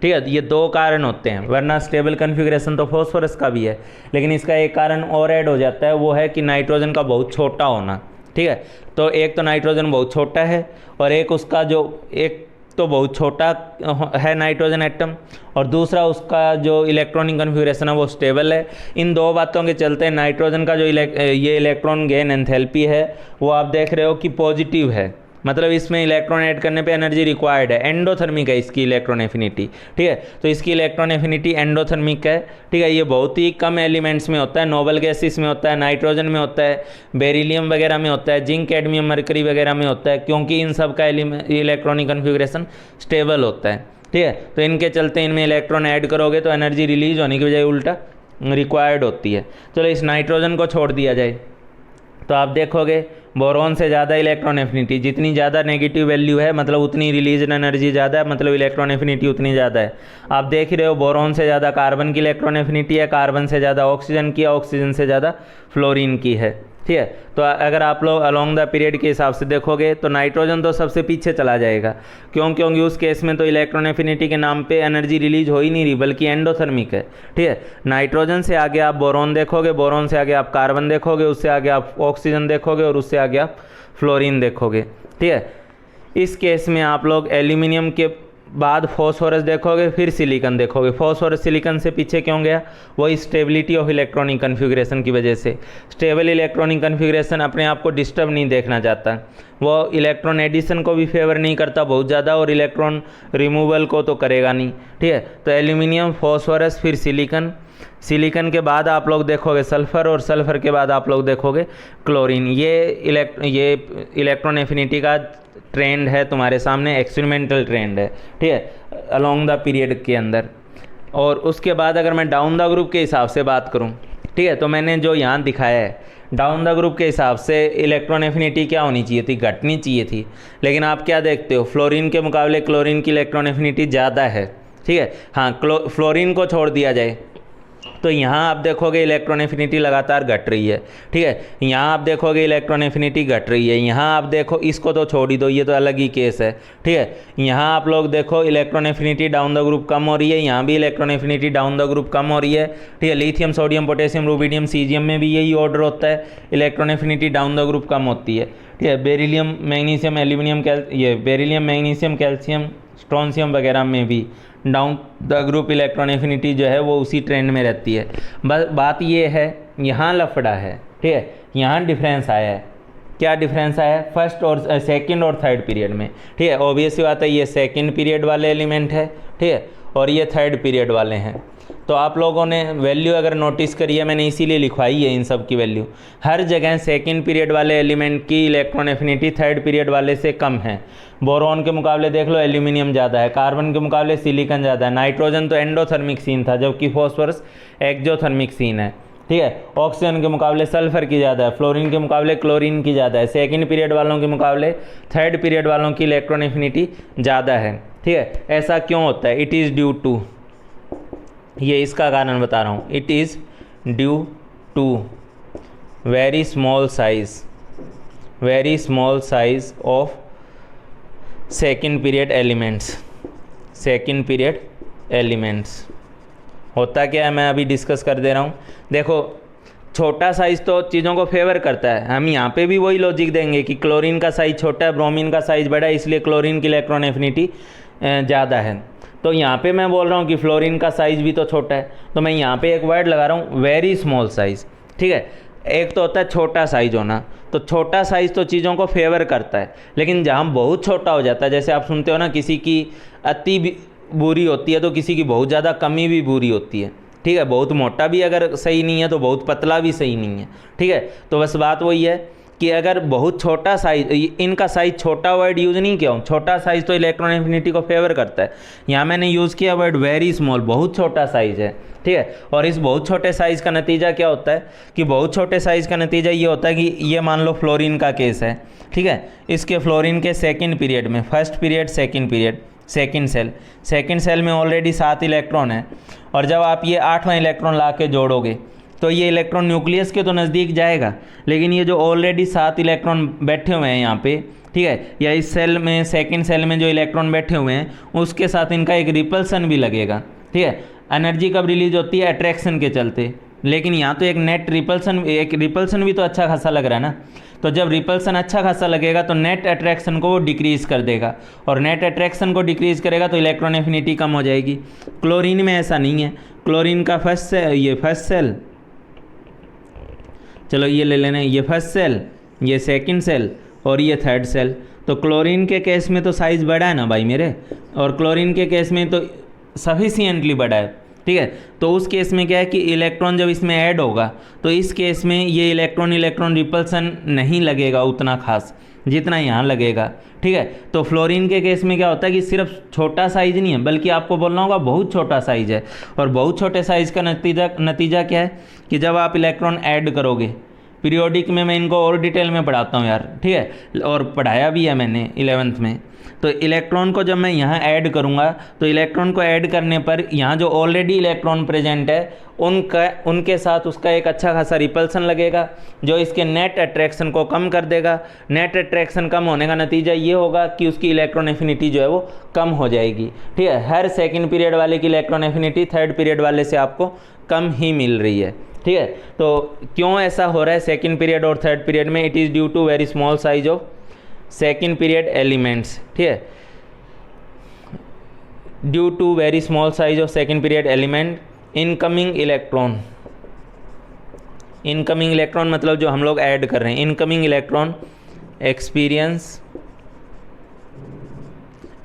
ठीक है, ये दो कारण होते हैं, वरना स्टेबल कन्फिग्रेशन तो फॉस्फोरस का भी है, लेकिन इसका एक कारण और ऐड हो जाता है, वो है कि नाइट्रोजन का बहुत छोटा होना। ठीक है, तो एक तो नाइट्रोजन बहुत छोटा है और एक उसका जो एक तो बहुत छोटा है नाइट्रोजन एटम, और दूसरा उसका जो इलेक्ट्रॉनिक कन्फिग्रेशन है वो स्टेबल है। इन दो बातों के चलते नाइट्रोजन का जो ये इलेक्ट्रॉन गेन एंथैल्पी है वो आप देख रहे हो कि पॉजिटिव है, मतलब इसमें इलेक्ट्रॉन ऐड करने पे एनर्जी रिक्वायर्ड है, एंडोथर्मिक है इसकी इलेक्ट्रॉन एफिनिटी। ठीक है, तो इसकी इलेक्ट्रॉन एफिनिटी एंडोथर्मिक है। ठीक है, ये बहुत ही कम एलिमेंट्स में होता है, नोबल गैसेस में होता है, नाइट्रोजन में होता है, बेरिलियम वगैरह में होता है, जिंक कैडमियम मरकरी वगैरह में होता है, क्योंकि इन सब का इलेक्ट्रॉनिक कन्फिग्रेशन स्टेबल होता है। ठीक है, तो इनके चलते इनमें इलेक्ट्रॉन ऐड करोगे तो एनर्जी रिलीज होने की बजाय उल्टा रिक्वायर्ड होती है। चलो इस नाइट्रोजन को छोड़ दिया जाए तो आप देखोगे बोरॉन से ज़्यादा इलेक्ट्रॉन एफिनिटी, जितनी ज़्यादा नेगेटिव वैल्यू है मतलब उतनी रिलीज एनर्जी ज़्यादा है, मतलब इलेक्ट्रॉन एफिनिटी उतनी ज़्यादा है। आप देख ही रहे हो बोरॉन से ज़्यादा कार्बन की इलेक्ट्रॉन एफिनिटी है, कार्बन से ज़्यादा ऑक्सीजन की, ऑक्सीजन से ज़्यादा फ्लोरीन की है। ठीक है, तो अगर आप लोग अलोंग द पीरियड के हिसाब से देखोगे तो नाइट्रोजन तो सबसे पीछे चला जाएगा, क्योंकि उस केस में तो इलेक्ट्रॉन एफिनिटी के नाम पे एनर्जी रिलीज हो ही नहीं रही बल्कि एंडोथर्मिक है। ठीक है, नाइट्रोजन से आगे आप बोरॉन देखोगे, बोरॉन से आगे आप कार्बन देखोगे, उससे आगे आप ऑक्सीजन देखोगे और उससे आगे आप फ्लोरीन देखोगे। ठीक है, इस केस में आप लोग एल्यूमिनियम के बाद फॉस्फोरस देखोगे, फिर सिलिकॉन देखोगे। फॉस्फोरस सिलिकॉन से पीछे क्यों गया? वही स्टेबिलिटी ऑफ इलेक्ट्रॉनिक कन्फिग्रेशन की वजह से। स्टेबल इलेक्ट्रॉनिक कन्फिग्रेशन अपने आप को डिस्टर्ब नहीं देखना चाहता, वो इलेक्ट्रॉन एडिशन को भी फेवर नहीं करता बहुत ज़्यादा और इलेक्ट्रॉन रिमूवल को तो करेगा नहीं। ठीक है, तो एल्यूमिनियम, फॉस्फोरस, फिर सिलिकॉन, सिलिकॉन के बाद आप लोग देखोगे सल्फ़र और सल्फ़र के बाद आप लोग देखोगे क्लोरीन। ये इलेक्ट्रॉन एफिनिटी का ट्रेंड है तुम्हारे सामने, एक्सपेरिमेंटल ट्रेंड है। ठीक है, अलोंग द पीरियड के अंदर। और उसके बाद अगर मैं डाउन द ग्रुप के हिसाब से बात करूं, ठीक है, तो मैंने जो यहाँ दिखाया है डाउन द ग्रुप के हिसाब से इलेक्ट्रॉन एफिनिटी क्या होनी चाहिए थी? घटनी चाहिए थी, लेकिन आप क्या देखते हो? फ्लोरीन के मुकाबले क्लोरीन की इलेक्ट्रॉन एफिनिटी ज़्यादा है। ठीक है, हाँ, फ्लोरीन को छोड़ दिया जाए तो यहाँ आप देखोगे इलेक्ट्रॉन एफिनिटी लगातार घट रही है। ठीक है, यहाँ आप देखोगे इलेक्ट्रॉन एफिनिटी घट रही है। यहाँ आप देखो, इसको तो छोड़ ही दो, ये तो अलग ही केस है। ठीक है, यहाँ आप लोग देखो electron affinity down the group कम हो रही है, यहाँ भी electron affinity down the group कम हो रही है। ठीक है, lithium, sodium, potassium, rubidium, caesium में भी यही ऑर्डर होता है, electron affinity down the group कम होती है। ठीक है, बेरिलियम, मैग्नीशियम, एल्यूमिनियम, ये बेरिलियम, मैग्नीशियम, कैल्शियम, स्ट्रोंशियम वगैरह में भी down the group electron affinity जो है वो उसी ट्रेंड में रहती है। बस बात ये है, यहाँ लफड़ा है। ठीक है, यहाँ डिफरेंस आया है। क्या डिफरेंस आया है? फर्स्ट और सेकंड और थर्ड पीरियड में। ठीक है, ऑब्वियस सी बात है, ये सेकंड पीरियड वाले एलिमेंट है। ठीक है, और ये थर्ड पीरियड वाले हैं। तो आप लोगों ने वैल्यू अगर नोटिस करी है, मैंने इसीलिए लिखवाई है इन सब की वैल्यू। हर जगह सेकंड पीरियड वाले एलिमेंट की इलेक्ट्रॉन एफिनिटी थर्ड पीरियड वाले से कम है। बोरॉन के मुकाबले देख लो एल्यूमिनियम ज़्यादा है, कार्बन के मुकाबले सिलिकॉन ज़्यादा है, नाइट्रोजन तो एंडोथर्मिक सीन था जबकि फॉस्फोरस एक्जोथर्मिक सीन है। ठीक है, ऑक्सीजन के मुकाबले सल्फर की ज़्यादा है, फ्लोरीन के मुकाबले क्लोरीन की ज़्यादा है, सेकंड पीरियड वालों के मुकाबले थर्ड पीरियड वालों की इलेक्ट्रॉन एफिनिटी ज़्यादा है। ठीक है, ऐसा क्यों होता है? इट इज़ ड्यू टू, ये इसका कारण बता रहा हूँ, it is due to very small size of second period elements. होता क्या है मैं अभी डिस्कस कर दे रहा हूँ। देखो, छोटा साइज़ तो चीज़ों को फेवर करता है, हम यहाँ पे भी वही लॉजिक देंगे कि क्लोरीन का साइज़ छोटा है, ब्रोमीन का साइज़ बड़ा है, इसलिए क्लोरीन की इलेक्ट्रॉन एफिनिटी ज़्यादा है। तो यहाँ पे मैं बोल रहा हूँ कि फ्लोरीन का साइज़ भी तो छोटा है, तो मैं यहाँ पे एक वर्ड लगा रहा हूँ, वेरी स्मॉल साइज़। ठीक है, एक तो होता है छोटा साइज़ होना, तो छोटा साइज़ तो चीज़ों को फेवर करता है, लेकिन जहाँ बहुत छोटा हो जाता है, जैसे आप सुनते हो ना किसी की अति बुरी होती है तो किसी की बहुत ज़्यादा कमी भी बुरी होती है। ठीक है, बहुत मोटा भी अगर सही नहीं है तो बहुत पतला भी सही नहीं है। ठीक है, तो बस बात वही है कि अगर बहुत छोटा साइज, इनका साइज छोटा वर्ड यूज़ नहीं किया हूँ, छोटा साइज़ तो इलेक्ट्रॉन एफिनिटी को फेवर करता है। यहाँ मैंने यूज़ किया वर्ड वेरी स्मॉल, बहुत छोटा साइज़ है। ठीक है, और इस बहुत छोटे साइज़ का नतीजा क्या होता है कि बहुत छोटे साइज़ का नतीजा ये होता है कि ये मान लो फ्लोरीन का केस है। ठीक है, इसके फ्लोरीन के सेकंड पीरियड में, first period, second period, second shell में ऑलरेडी 7 इलेक्ट्रॉन है, और जब आप ये 8वां इलेक्ट्रॉन ला के जोड़ोगे तो ये इलेक्ट्रॉन न्यूक्लियस के तो नज़दीक जाएगा, लेकिन ये जो ऑलरेडी 7 इलेक्ट्रॉन बैठे हुए हैं यहाँ पे, ठीक है, या इस सेल में सेकंड सेल में जो इलेक्ट्रॉन बैठे हुए हैं उसके साथ इनका एक रिपल्सन भी लगेगा, ठीक है। एनर्जी कब रिलीज होती है? अट्रैक्शन के चलते, लेकिन यहाँ तो एक नेट रिपल्सन, एक रिपल्सन भी तो अच्छा खासा लग रहा है ना। तो जब रिपल्सन अच्छा खासा लगेगा तो नेट अट्रैक्शन को वो डिक्रीज़ कर देगा, और नेट अट्रैक्शन को डिक्रीज़ करेगा तो इलेक्ट्रॉन एफिनिटी कम हो जाएगी। क्लोरीन में ऐसा नहीं है। क्लोरीन का फर्स्ट सेल, ये फर्स्ट सेल, चलो ये ले लेना, ये फर्स्ट सेल, ये सेकंड सेल और ये थर्ड सेल। तो क्लोरीन के केस में तो साइज़ बड़ा है ना भाई मेरे, और क्लोरीन के केस में तो सफिशिएंटली बड़ा है, ठीक है। तो उस केस में क्या है कि इलेक्ट्रॉन जब इसमें ऐड होगा तो इस केस में ये इलेक्ट्रॉन रिपल्सन नहीं लगेगा उतना खास जितना यहाँ लगेगा, ठीक है। तो फ्लोरीन के केस में क्या होता है कि सिर्फ छोटा साइज नहीं है, बल्कि आपको बोलना होगा बहुत छोटा साइज है। और बहुत छोटे साइज का नतीजा क्या है कि जब आप इलेक्ट्रॉन ऐड करोगे, पीरियोडिक में मैं इनको और डिटेल में पढ़ाता हूँ यार, ठीक है, और पढ़ाया भी है मैंने 11th में। तो इलेक्ट्रॉन को जब मैं यहाँ ऐड करूँगा तो इलेक्ट्रॉन को ऐड करने पर यहाँ जो ऑलरेडी इलेक्ट्रॉन प्रेजेंट है उनके साथ उसका एक अच्छा खासा रिपल्सन लगेगा, जो इसके नेट अट्रैक्शन को कम कर देगा। नेट अट्रैक्शन कम होने का नतीजा ये होगा कि उसकी इलेक्ट्रॉन एफिनिटी जो है वो कम हो जाएगी, ठीक है। हर सेकंड पीरियड वाले की इलेक्ट्रॉन एफिनिटी थर्ड पीरियड वाले से आपको कम ही मिल रही है, ठीक है। तो क्यों ऐसा हो रहा है सेकंड पीरियड और थर्ड पीरियड में? It is due to very small size of second period elements, ठीक है, due to very small size of second period element. Incoming electron मतलब जो हम लोग ऐड कर रहे हैं, incoming electron experience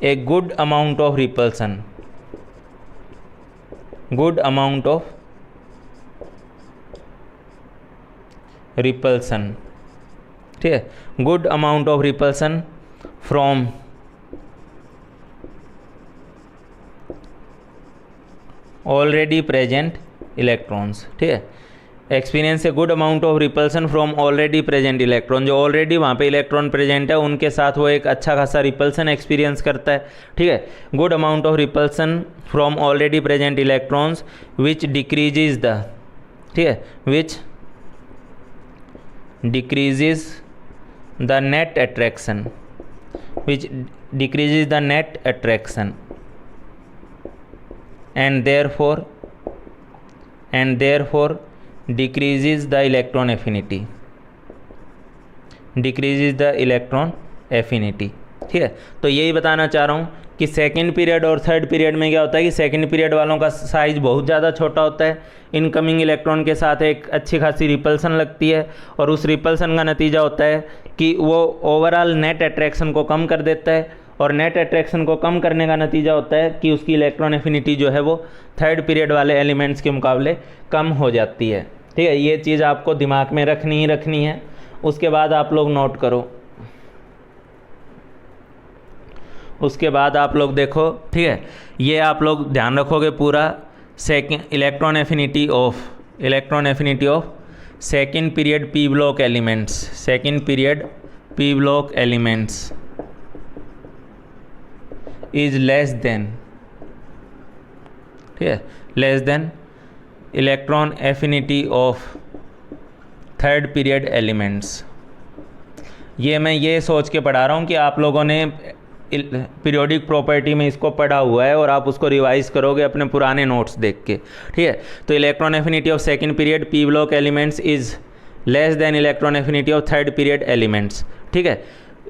a good amount of repulsion, good amount of repulsion, ठीक है, good amount of repulsion from already present electrons, ठीक है। Experience a good amount of repulsion from already present electron, जो already वहाँ पे electron present है उनके साथ वो एक अच्छा खासा रिपल्सन एक्सपीरियंस करता है, ठीक है। Good amount of repulsion from already present electrons which decreases the, ठीक है, विच decreases the net attraction, which decreases the net attraction and therefore decreases the electron affinity, decreases the electron affinity, ठीक है। तो यही बताना चाह रहा हूँ कि सेकंड पीरियड और थर्ड पीरियड में क्या होता है कि सेकंड पीरियड वालों का साइज़ बहुत ज़्यादा छोटा होता है, इनकमिंग इलेक्ट्रॉन के साथ एक अच्छी खासी रिपल्सन लगती है, और उस रिपल्सन का नतीजा होता है कि वो ओवरऑल नेट अट्रैक्शन को कम कर देता है, और नेट अट्रैक्शन को कम करने का नतीजा होता है कि उसकी इलेक्ट्रॉन एफिनिटी जो है वो थर्ड पीरियड वाले एलिमेंट्स के मुकाबले कम हो जाती है, ठीक है। ये चीज़ आपको दिमाग में रखनी ही रखनी है, उसके बाद आप लोग नोट करो, उसके बाद आप लोग देखो, ठीक है। ये आप लोग ध्यान रखोगे पूरा, second electron affinity of second period P block elements, second period P block elements is less than, ठीक है, less than electron affinity of third period elements. ये मैं ये सोच के पढ़ा रहा हूँ कि आप लोगों ने पीरियोडिक प्रॉपर्टी में इसको पढ़ा हुआ है और आप उसको रिवाइज करोगे अपने पुराने नोट्स देख के, ठीक है। तो electron affinity of second period P block elements is less than electron affinity of third period elements, ठीक है।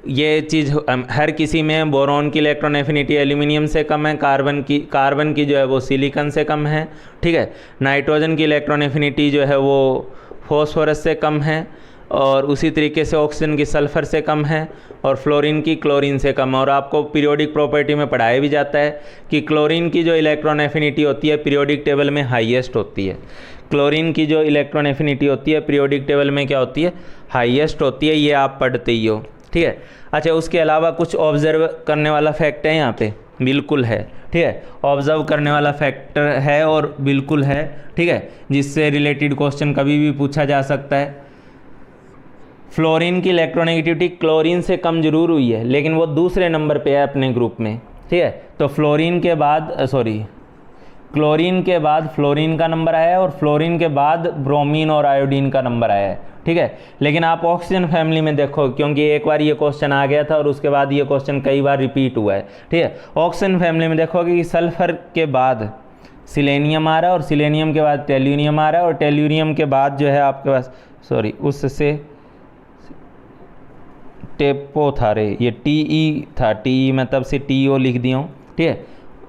ये चीज़ हर किसी में, बोरॉन की इलेक्ट्रॉन एफिनिटी एल्यूमिनियम से कम है, कार्बन की जो है वो सिलिकॉन से कम है, ठीक है। नाइट्रोजन की इलेक्ट्रॉन एफिनिटी जो है वो फॉस्फोरस से कम है, और उसी तरीके से ऑक्सीजन की सल्फ़र से कम है, और फ्लोरीन की क्लोरीन से कम है। और आपको पीरियोडिक प्रॉपर्टी में पढ़ाया भी जाता है कि क्लोरीन की जो इलेक्ट्रॉन एफिनिटी होती है पीरियोडिक टेबल में हाईएस्ट होती है। क्लोरीन की जो इलेक्ट्रॉन एफिनिटी होती है पीरियोडिक टेबल में क्या होती है? हाईएस्ट होती है। ये आप पढ़ते ही हो, ठीक है। अच्छा, उसके अलावा कुछ ऑब्जर्व करने वाला फैक्ट है यहाँ पे? बिल्कुल है, ठीक है। ऑब्जर्व करने वाला फैक्टर है और बिल्कुल है, ठीक है, जिससे रिलेटेड क्वेश्चन कभी भी पूछा जा सकता है। फ्लोरीन की इलेक्ट्रोनेगेटिविटी क्लोरीन से कम जरूर हुई है, लेकिन वो दूसरे नंबर पे है अपने ग्रुप में, ठीक है। तो फ्लोरीन के बाद क्लोरीन के बाद फ्लोरीन का नंबर आया है और फ्लोरीन के बाद ब्रोमीन और आयोडीन का नंबर आया है, ठीक है। लेकिन आप ऑक्सीजन फैमिली में देखो, क्योंकि एक बार ये क्वेश्चन आ गया था और उसके बाद ये क्वेश्चन कई बार रिपीट हुआ है, ठीक है। ऑक्सीजन फैमिली में देखोगे कि सल्फर के बाद सिलेनियम आ रहा है और सिलेनियम के बाद टेल्यूरियम आ रहा है और टेल्यूरियम के बाद जो है आपके पास उससे टेपो था रे, ये टीई था, टीई मैं तब से टीओ लिख दिया हूँ, ठीक है,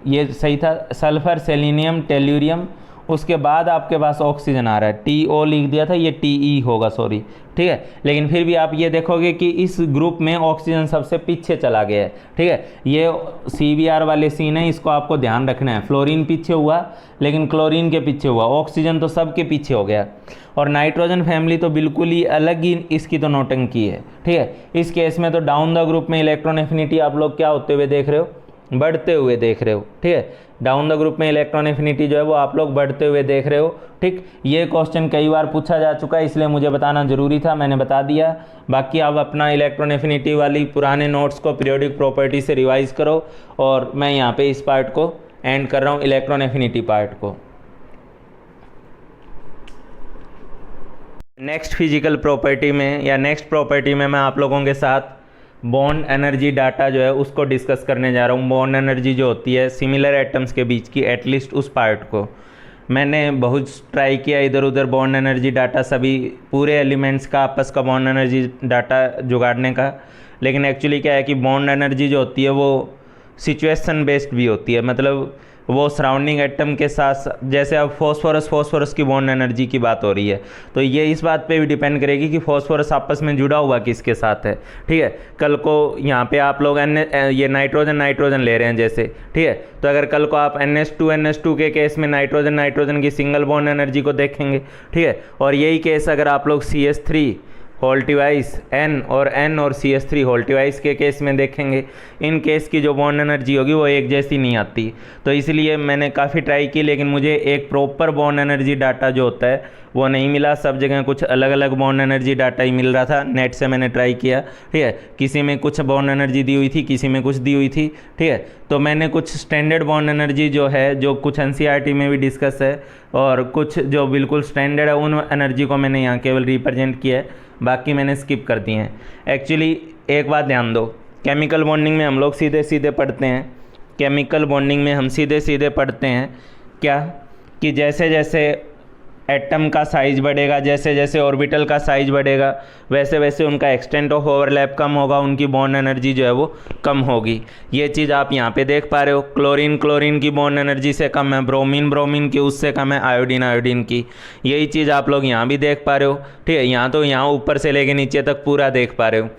ये सही था। सल्फर, सेलेनियम, टेल्यूरियम, उसके बाद आपके पास ऑक्सीजन आ रहा है, टीओ लिख दिया था, ये टीई होगा, सॉरी, ठीक है। लेकिन फिर भी आप ये देखोगे कि इस ग्रुप में ऑक्सीजन सबसे पीछे चला गया है, ठीक है। ये CBr वाले सीन है, इसको आपको ध्यान रखना है। फ्लोरीन पीछे हुआ लेकिन क्लोरीन के पीछे हुआ, ऑक्सीजन तो सबके पीछे हो गया। और नाइट्रोजन फैमिली तो बिल्कुल ही अलग ही इसकी तो नौटंकी है, ठीक है। इस केस में तो डाउन द ग्रुप में इलेक्ट्रॉन एफिनिटी आप लोग क्या होते हुए देख रहे हो, बढ़ते हुए देख रहे हो, ठीक है। डाउन द ग्रुप में इलेक्ट्रॉन एफिनिटी जो है वो आप लोग बढ़ते हुए देख रहे हो, ठीक। ये क्वेश्चन कई बार पूछा जा चुका है, इसलिए मुझे बताना जरूरी था, मैंने बता दिया। बाकी आप अपना इलेक्ट्रॉन एफिनिटी वाली पुराने नोट्स को पीरियोडिक प्रॉपर्टी से रिवाइज करो। और मैं यहाँ पे इस पार्ट को एंड कर रहा हूँ, इलेक्ट्रॉन एफिनिटी पार्ट को। नेक्स्ट फिजिकल प्रॉपर्टी में या नेक्स्ट प्रॉपर्टी में मैं आप लोगों के साथ बॉन्ड एनर्जी डाटा जो है उसको डिस्कस करने जा रहा हूँ। बॉन्ड एनर्जी जो होती है सिमिलर एटम्स के बीच की, एटलीस्ट उस पार्ट को मैंने बहुत ट्राई किया इधर उधर बॉन्ड एनर्जी डाटा, सभी पूरे एलिमेंट्स का आपस का बॉन्ड एनर्जी डाटा जुगाड़ने का। लेकिन एक्चुअली क्या है कि बॉन्ड एनर्जी जो होती है वो सिचुएशन बेस्ड भी होती है, मतलब वो सराउंडिंग एटम के साथ, जैसे अब फॉस्फोरस की बॉन्ड एनर्जी की बात हो रही है, तो ये इस बात पे भी डिपेंड करेगी कि फॉस्फोरस आपस में जुड़ा हुआ किसके साथ है, ठीक है। कल को यहाँ पे आप लोग ये नाइट्रोजन ले रहे हैं जैसे, ठीक है, तो अगर कल को आप NH2 के केस में नाइट्रोजन की सिंगल बॉन्ड एनर्जी को देखेंगे, ठीक है, और यही केस अगर आप लोग CH3 होल डिवाइस N और CH3 होल डिवाइस के केस में देखेंगे, इन केस की जो बॉन्ड एनर्जी होगी वो एक जैसी नहीं आती। तो इसलिए मैंने काफ़ी ट्राई की, लेकिन मुझे एक प्रॉपर बॉन्ड एनर्जी डाटा जो होता है वो नहीं मिला। सब जगह कुछ अलग अलग बॉन्ड एनर्जी डाटा ही मिल रहा था। नेट से मैंने ट्राई किया, ठीक है, किसी में कुछ बॉन्ड एनर्जी दी हुई थी, किसी में कुछ दी हुई थी, ठीक है। तो मैंने कुछ स्टैंडर्ड बॉन्ड एनर्जी जो है, जो कुछ NCERT में भी डिस्कस है और कुछ जो बिल्कुल स्टैंडर्ड है, उन एनर्जी को मैंने यहाँ केवल रिप्रेजेंट किया है, बाकी मैंने स्किप कर दिए हैं। एक्चुअली एक बात ध्यान दो, केमिकल बॉन्डिंग में हम लोग सीधे सीधे पढ़ते हैं, केमिकल बॉन्डिंग में हम सीधे सीधे पढ़ते हैं क्या, कि जैसे जैसे एटम का साइज बढ़ेगा, जैसे जैसे ऑर्बिटल का साइज बढ़ेगा, वैसे वैसे उनका एक्सटेंट ऑफ ओवरलैप कम होगा, उनकी बॉन्ड एनर्जी जो है वो कम होगी। ये चीज़ आप यहाँ पे देख पा रहे हो। क्लोरीन की बॉन्ड एनर्जी से कम है, ब्रोमीन की उससे कम है, आयोडीन की। यही चीज़ आप लोग यहाँ भी देख पा रहे हो, ठीक है। यहाँ तो यहाँ ऊपर से लेके नीचे तक पूरा देख पा रहे हो।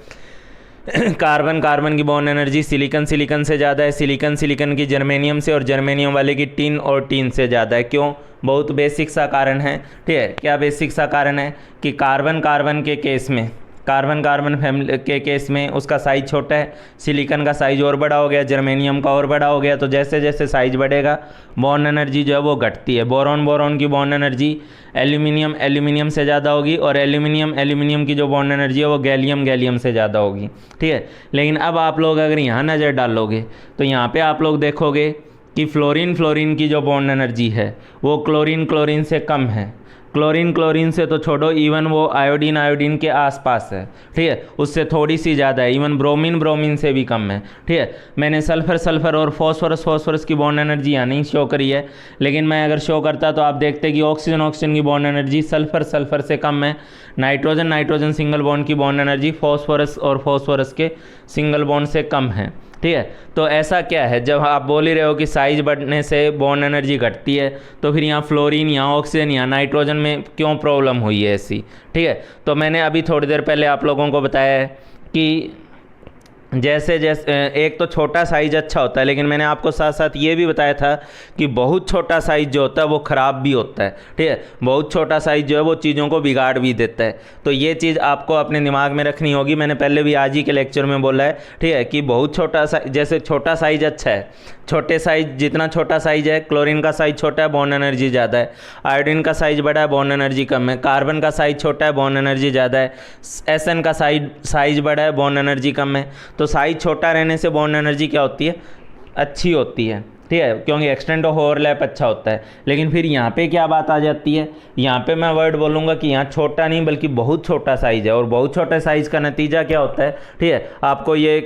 कार्बन की बॉन्ड एनर्जी सिलिकन से ज़्यादा है, सिलिकन की जर्मेनियम से, और जर्मेनियम वाले की टिन और टिन से ज़्यादा है। क्यों? बहुत बेसिक सा कारण है, ठीक है। क्या बेसिक सा कारण है कि कार्बन के केस में, कार्बन फैमिली के केस में उसका साइज छोटा है, सिलिकन का साइज और बड़ा हो गया, जर्मेनियम का और बड़ा हो गया। तो जैसे जैसे साइज बढ़ेगा बॉन्ड एनर्जी जो है वो घटती है। बोरॉन की बॉन्ड एनर्जी एल्यूमिनियम से ज़्यादा होगी, और एल्यूमिनियम की जो बॉन्ड एनर्जी है वो गैलियम से ज़्यादा होगी, ठीक है। लेकिन अब आप लोग अगर यहाँ नज़र डालोगे तो यहाँ पे आप लोग देखोगे कि फ्लोरीन की जो बॉन्ड एनर्जी है वो क्लोरीन से कम है। क्लोरीन से तो छोड़ो, इवन वो आयोडीन के आसपास है, ठीक है, उससे थोड़ी सी ज़्यादा है। इवन ब्रोमीन से भी कम है, ठीक है। मैंने सल्फर और फॉस्फोरस की बॉन्ड एनर्जी यहाँ नहीं शो करी है, लेकिन मैं अगर शो करता तो आप देखते कि ऑक्सीजन की बॉन्ड एनर्जी सल्फर से कम है। नाइट्रोजन सिंगल बॉन्ड की बॉन्ड एनर्जी फॉस्फोरस के सिंगल बॉन्ड से कम है, ठीक है। तो ऐसा क्या है, जब आप बोल ही रहे हो कि साइज बढ़ने से बॉन्ड एनर्जी घटती है, तो फिर यहाँ फ्लोरीन, यहाँ ऑक्सीजन, यहाँ नाइट्रोजन में क्यों प्रॉब्लम हुई है ऐसी, ठीक है। तो मैंने अभी थोड़ी देर पहले आप लोगों को बताया है कि जैसे एक तो छोटा साइज अच्छा होता है, लेकिन मैंने आपको साथ साथ ये भी बताया था कि बहुत छोटा साइज जो होता है वो ख़राब भी होता है, ठीक है। बहुत छोटा साइज जो है वो चीज़ों को बिगाड़ भी देता है। तो ये चीज़ आपको अपने दिमाग में रखनी होगी। मैंने पहले भी आज ही के लेक्चर में बोला है, ठीक है, कि बहुत छोटा साइज, जैसे छोटा साइज अच्छा है, छोटे साइज, जितना छोटा साइज है, क्लोरीन का साइज छोटा है, बॉन्ड एनर्जी ज़्यादा है। आयोडीन का साइज बड़ा है, बॉन्ड एनर्जी कम है। कार्बन का साइज छोटा है, बॉन्ड एनर्जी ज़्यादा है। SN का साइज बड़ा है, बॉन्ड एनर्जी कम है। तो साइज छोटा रहने से बॉन्ड एनर्जी क्या होती है? अच्छी होती है। ठीक है, क्योंकि एक्सटेंट ऑफ ओवरलैप अच्छा होता है। लेकिन फिर यहाँ पे क्या बात आ जाती है, यहाँ पे मैं वर्ड बोलूँगा कि यहाँ छोटा नहीं बल्कि बहुत छोटा साइज़ है, और बहुत छोटे साइज़ का नतीजा क्या होता है, ठीक है, आपको ये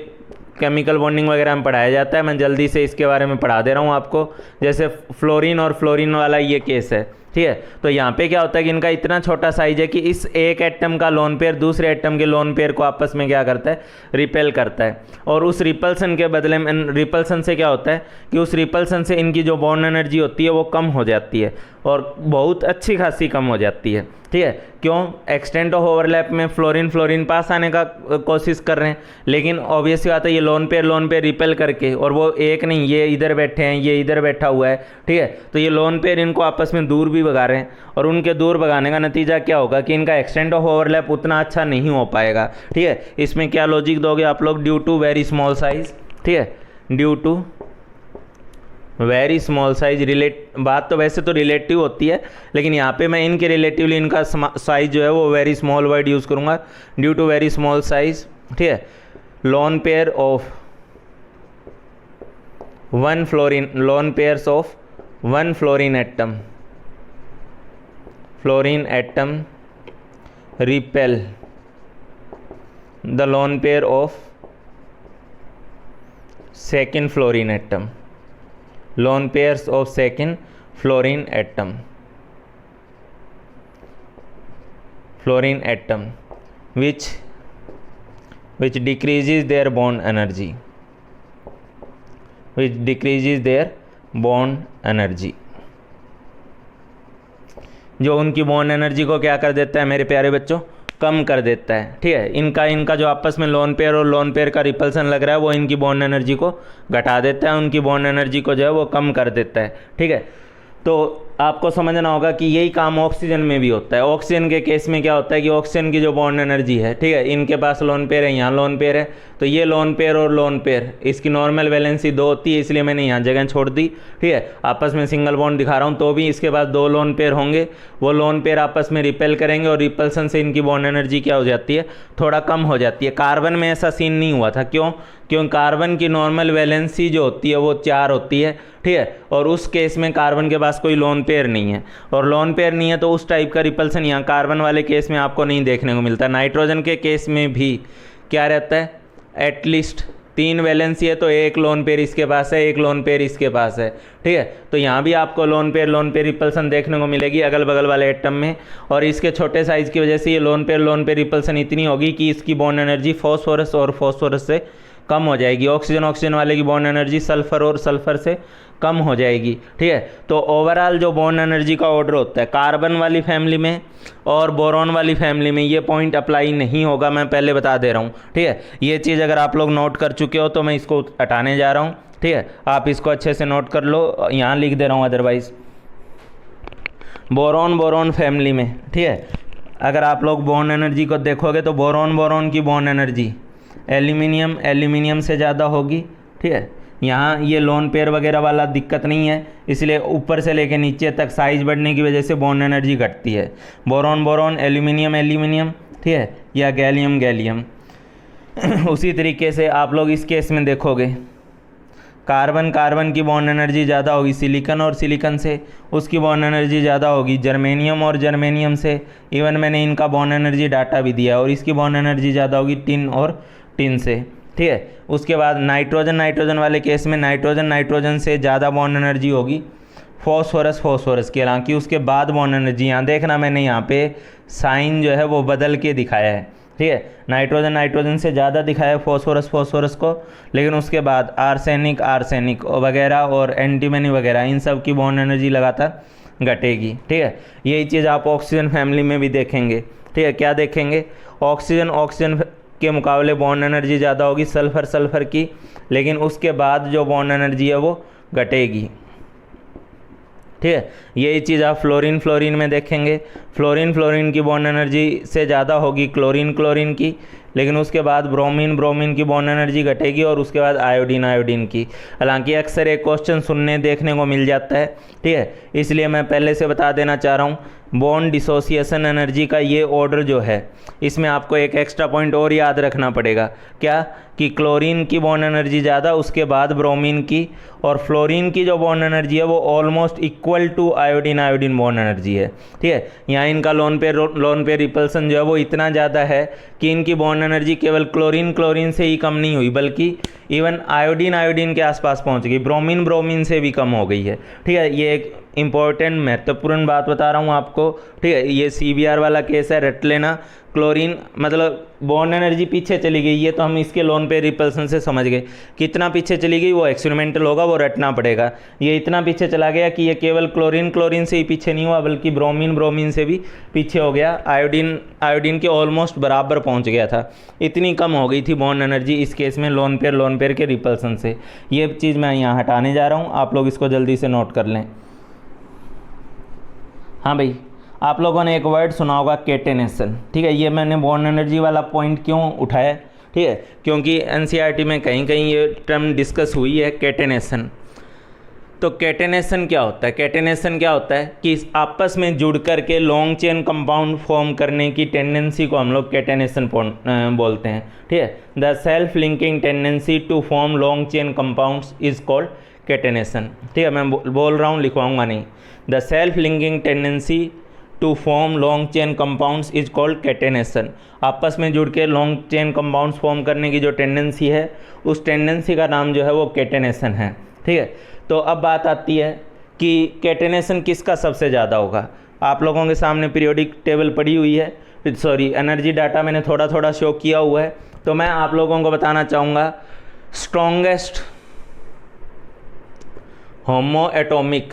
केमिकल बॉन्डिंग वगैरह में पढ़ाया जाता है, मैं जल्दी से इसके बारे में पढ़ा दे रहा हूँ आपको। जैसे फ्लोरीन और फ्लोरीन वाला ये केस है, ठीक है, तो यहाँ पे क्या होता है कि इनका इतना छोटा साइज है कि इस एक एटम का लोन पेयर दूसरे एटम के लोन पेयर को आपस में क्या करता है, रिपेल करता है, और उस रिपल्सन के बदले में, रिपल्सन से क्या होता है कि उस रिपल्सन से इनकी जो बॉन्ड एनर्जी होती है वो कम हो जाती है, और बहुत अच्छी खासी कम हो जाती है, ठीक है। क्यों? एक्सटेंट ऑफ ओवरलैप में फ्लोरीन फ्लोरीन पास आने का कोशिश कर रहे हैं, लेकिन ऑब्वियसली बात है ये लोन पेयर रिपेल करके, और वो एक नहीं, ये इधर बैठे हैं, ये इधर बैठा हुआ है, ठीक है, तो ये लोन पेयर इनको आपस में दूर भी भगा रहे हैं, और उनके दूर भगाने का नतीजा क्या होगा कि इनका एक्सटेंट ऑफ ओवरलैप उतना अच्छा नहीं हो पाएगा, ठीक है। इसमें क्या लॉजिक दोगे आप लोग, due to very small size, ठीक है, due to very small size, बात तो वैसे तो रिलेटिव होती है, लेकिन यहाँ पे मैं इनके रिलेटिवली इनका साइज जो है वो वेरी स्मॉल वर्ड यूज़ करूँगा, due to very small size, ठीक है, lone pair of one fluorine, lone pairs of one fluorine atom repel the lone pair of second fluorine atom, lone pairs of second fluorine atom which decreases their bond energy, जो उनकी bond energy को क्या कर देता है मेरे प्यारे बच्चों, कम कर देता है, ठीक है। इनका जो आपस में लोन पेयर और लोन पेयर का रिपल्सन लग रहा है वो इनकी बॉन्ड एनर्जी को घटा देता है, उनकी बॉन्ड एनर्जी को जो है वो कम कर देता है, ठीक है। तो आपको समझना होगा कि यही काम ऑक्सीजन में भी होता है। ऑक्सीजन के केस में क्या होता है कि ऑक्सीजन की जो बॉन्ड एनर्जी है, ठीक है, इनके पास लोन पेयर है, यहाँ लोन पेयर है, तो ये लोन पेयर और लोन पेयर, इसकी नॉर्मल वैलेंसी 2 होती है, इसलिए मैंने यहाँ जगह छोड़ दी, ठीक है। आपस में सिंगल बॉन्ड दिखा रहा हूँ, तो भी इसके पास 2 लोन पेयर होंगे, वो लोन पेयर आपस में रिपेल करेंगे, और रिपल्सन से इनकी बॉन्ड एनर्जी क्या हो जाती है, थोड़ा कम हो जाती है। कार्बन में ऐसा सीन नहीं हुआ था, क्यों? कार्बन की नॉर्मल वैलेंसी जो होती है वो 4 होती है, ठीक है, और उस केस में कार्बन के पास कोई लोन पेयर नहीं है, और लोन पेयर नहीं है तो उस टाइप का रिपल्सन यहाँ कार्बन वाले केस में आपको नहीं देखने को मिलता। नाइट्रोजन के केस में भी क्या रहता है, एटलीस्ट 3 वैलेंसी है, तो 1 लोन पेयर इसके पास है, 1 लोन पेयर इसके पास है, ठीक है। तो यहाँ भी आपको लोन पेयर रिपल्सन देखने को मिलेगी अगल बगल वाले एटम में, और इसके छोटे साइज की वजह से ये लोन पेयर रिपल्सन इतनी होगी कि इसकी बॉन्ड एनर्जी फॉस्फोरस से कम हो जाएगी। ऑक्सीजन वाले की बॉन्ड एनर्जी सल्फर से कम हो जाएगी, ठीक है। तो ओवरऑल जो बॉन्ड एनर्जी का ऑर्डर होता है कार्बन वाली फैमिली में और बोरॉन वाली फैमिली में, ये पॉइंट अप्लाई नहीं होगा, मैं पहले बता दे रहा हूँ, ठीक है। ये चीज़ अगर आप लोग नोट कर चुके हो तो मैं इसको हटाने जा रहा हूँ, ठीक है, आप इसको अच्छे से नोट कर लो, यहाँ लिख दे रहा हूँ अदरवाइज। बोरॉन फैमिली में, ठीक है, अगर आप लोग बॉन्ड एनर्जी को देखोगे तो बोरॉन की बॉन्ड एनर्जी एल्यूमिनियम से ज़्यादा होगी, ठीक है। यहाँ ये लोन पेयर वगैरह वाला दिक्कत नहीं है, इसलिए ऊपर से लेके नीचे तक साइज बढ़ने की वजह से बॉन्ड एनर्जी घटती है। बोरॉन एल्यूमिनियम, ठीक है, या गैलियम उसी तरीके से आप लोग इस केस में देखोगे कार्बन की बॉन्ड एनर्जी ज़्यादा होगी सिलिकन से उसकी बॉन्ड एनर्जी ज़्यादा होगी जर्मेनियम से। इवन मैंने इनका बॉन्ड एनर्जी डाटा भी दिया, और इसकी बॉन्ड एनर्जी ज़्यादा होगी टिन से, ठीक है। उसके बाद नाइट्रोजन वाले केस में नाइट्रोजन से ज़्यादा बॉन्ड एनर्जी होगी फॉस्फोरस की, हालांकि उसके बाद बॉन्ड एनर्जी, यहाँ देखना मैंने यहाँ पे साइन जो है वो बदल के दिखाया है, ठीक है। नाइट्रोजन से ज़्यादा दिखाया है फॉस्फोरस को, लेकिन उसके बाद आर्सेनिक वगैरह और एंटीमनी वगैरह इन सब की बॉन्ड एनर्जी लगातार घटेगी, ठीक है। यही चीज़ आप ऑक्सीजन फैमिली में भी देखेंगे, ठीक है। क्या देखेंगे, ऑक्सीजन के मुकाबले बॉन्ड एनर्जी ज़्यादा होगी सल्फर की, लेकिन उसके बाद जो बॉन्ड एनर्जी है वो घटेगी, ठीक है। यही चीज़ आप फ्लोरीन में देखेंगे। फ्लोरीन की बॉन्ड एनर्जी से ज़्यादा होगी क्लोरीन की, लेकिन उसके बाद ब्रोमीन की बॉन्ड एनर्जी घटेगी और उसके बाद आयोडीन की। हालांकि अक्सर एक क्वेश्चन सुनने देखने को मिल जाता है, ठीक है, इसलिए मैं पहले से बता देना चाह रहा हूँ बॉन्ड डिसोसिएशन एनर्जी का ये ऑर्डर जो है, इसमें आपको एक एक्स्ट्रा पॉइंट और याद रखना पड़ेगा, क्या कि क्लोरीन की बॉन्ड एनर्जी ज़्यादा, उसके बाद ब्रोमीन की, और फ्लोरीन की जो बॉन्ड एनर्जी है वो almost equal to iodine bond energy है, ठीक है। यहाँ इनका लोन पेयर रिपल्सन जो है वो इतना ज़्यादा है कि इनकी बॉन्ड एनर्जी केवल क्लोरीन से ही कम नहीं हुई, बल्कि इवन आयोडीन के आसपास पहुँच गई, ब्रोमीन से भी कम हो गई है, ठीक है। ये एक इम्पॉर्टेंट महत्वपूर्ण बात बता रहा हूँ आपको, ठीक है। ये CBR वाला केस है, रट लेना। क्लोरीन मतलब बॉन्ड एनर्जी पीछे चली गई है, तो हम इसके लोन पे रिपल्सन से समझ गए कितना पीछे चली गई, वो एक्सपेरिमेंटल होगा, वो रटना पड़ेगा। ये इतना पीछे चला गया कि ये केवल क्लोरीन से ही पीछे नहीं हुआ, बल्कि ब्रोमीन से भी पीछे हो गया, आयोडीन के ऑलमोस्ट बराबर पहुंच गया था। इतनी कम हो गई थी बॉन्ड एनर्जी इस केस में लोन पेयर के रिपल्सन से। ये चीज़ मैं यहाँ हटाने जा रहा हूँ, आप लोग इसको जल्दी से नोट कर लें। हाँ भाई, आप लोगों ने एक वर्ड सुना होगा केटेनेशन, ठीक है। ये मैंने बॉन्ड एनर्जी वाला पॉइंट क्यों उठाया, ठीक है, क्योंकि NCERT में कहीं कहीं ये टर्म डिस्कस हुई है, केटेनेशन। तो केटेनेशन क्या होता है? केटेनेशन क्या होता है कि आपस में जुड़ कर के लॉन्ग चेन कंपाउंड फॉर्म करने की टेंडेंसी को हम लोग केटेनेशन बोलते हैं, ठीक है। The self linking tendency to form long chain compounds is called catenation, ठीक है। मैं बोल रहा हूँ, लिखवाऊंगा नहीं। The self linking tendency to form long chain compounds is called catenation. आपस में जुड़ के लॉन्ग चेन कंपाउंड्स फॉर्म करने की जो टेंडेंसी है, उस टेंडेंसी का नाम जो है वो केटेनेशन है, ठीक है। तो अब बात आती है कि केटेनेशन किसका सबसे ज़्यादा होगा। आप लोगों के सामने पीरियोडिक टेबल पड़ी हुई है, सॉरी एनर्जी डाटा मैंने थोड़ा थोड़ा शो किया हुआ है, तो मैं आप लोगों को बताना चाहूँगा स्ट्रॉन्गेस्ट होमोएटॉमिक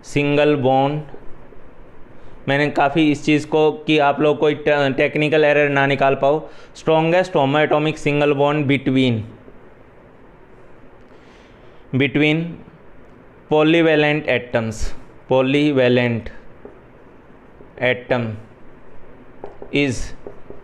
सिंगल बॉन्ड, मैंने काफ़ी इस चीज़ को कि आप लोग कोई टेक्निकल एरर ना निकाल पाओ, strongest homoatomic single bond between polyvalent atom is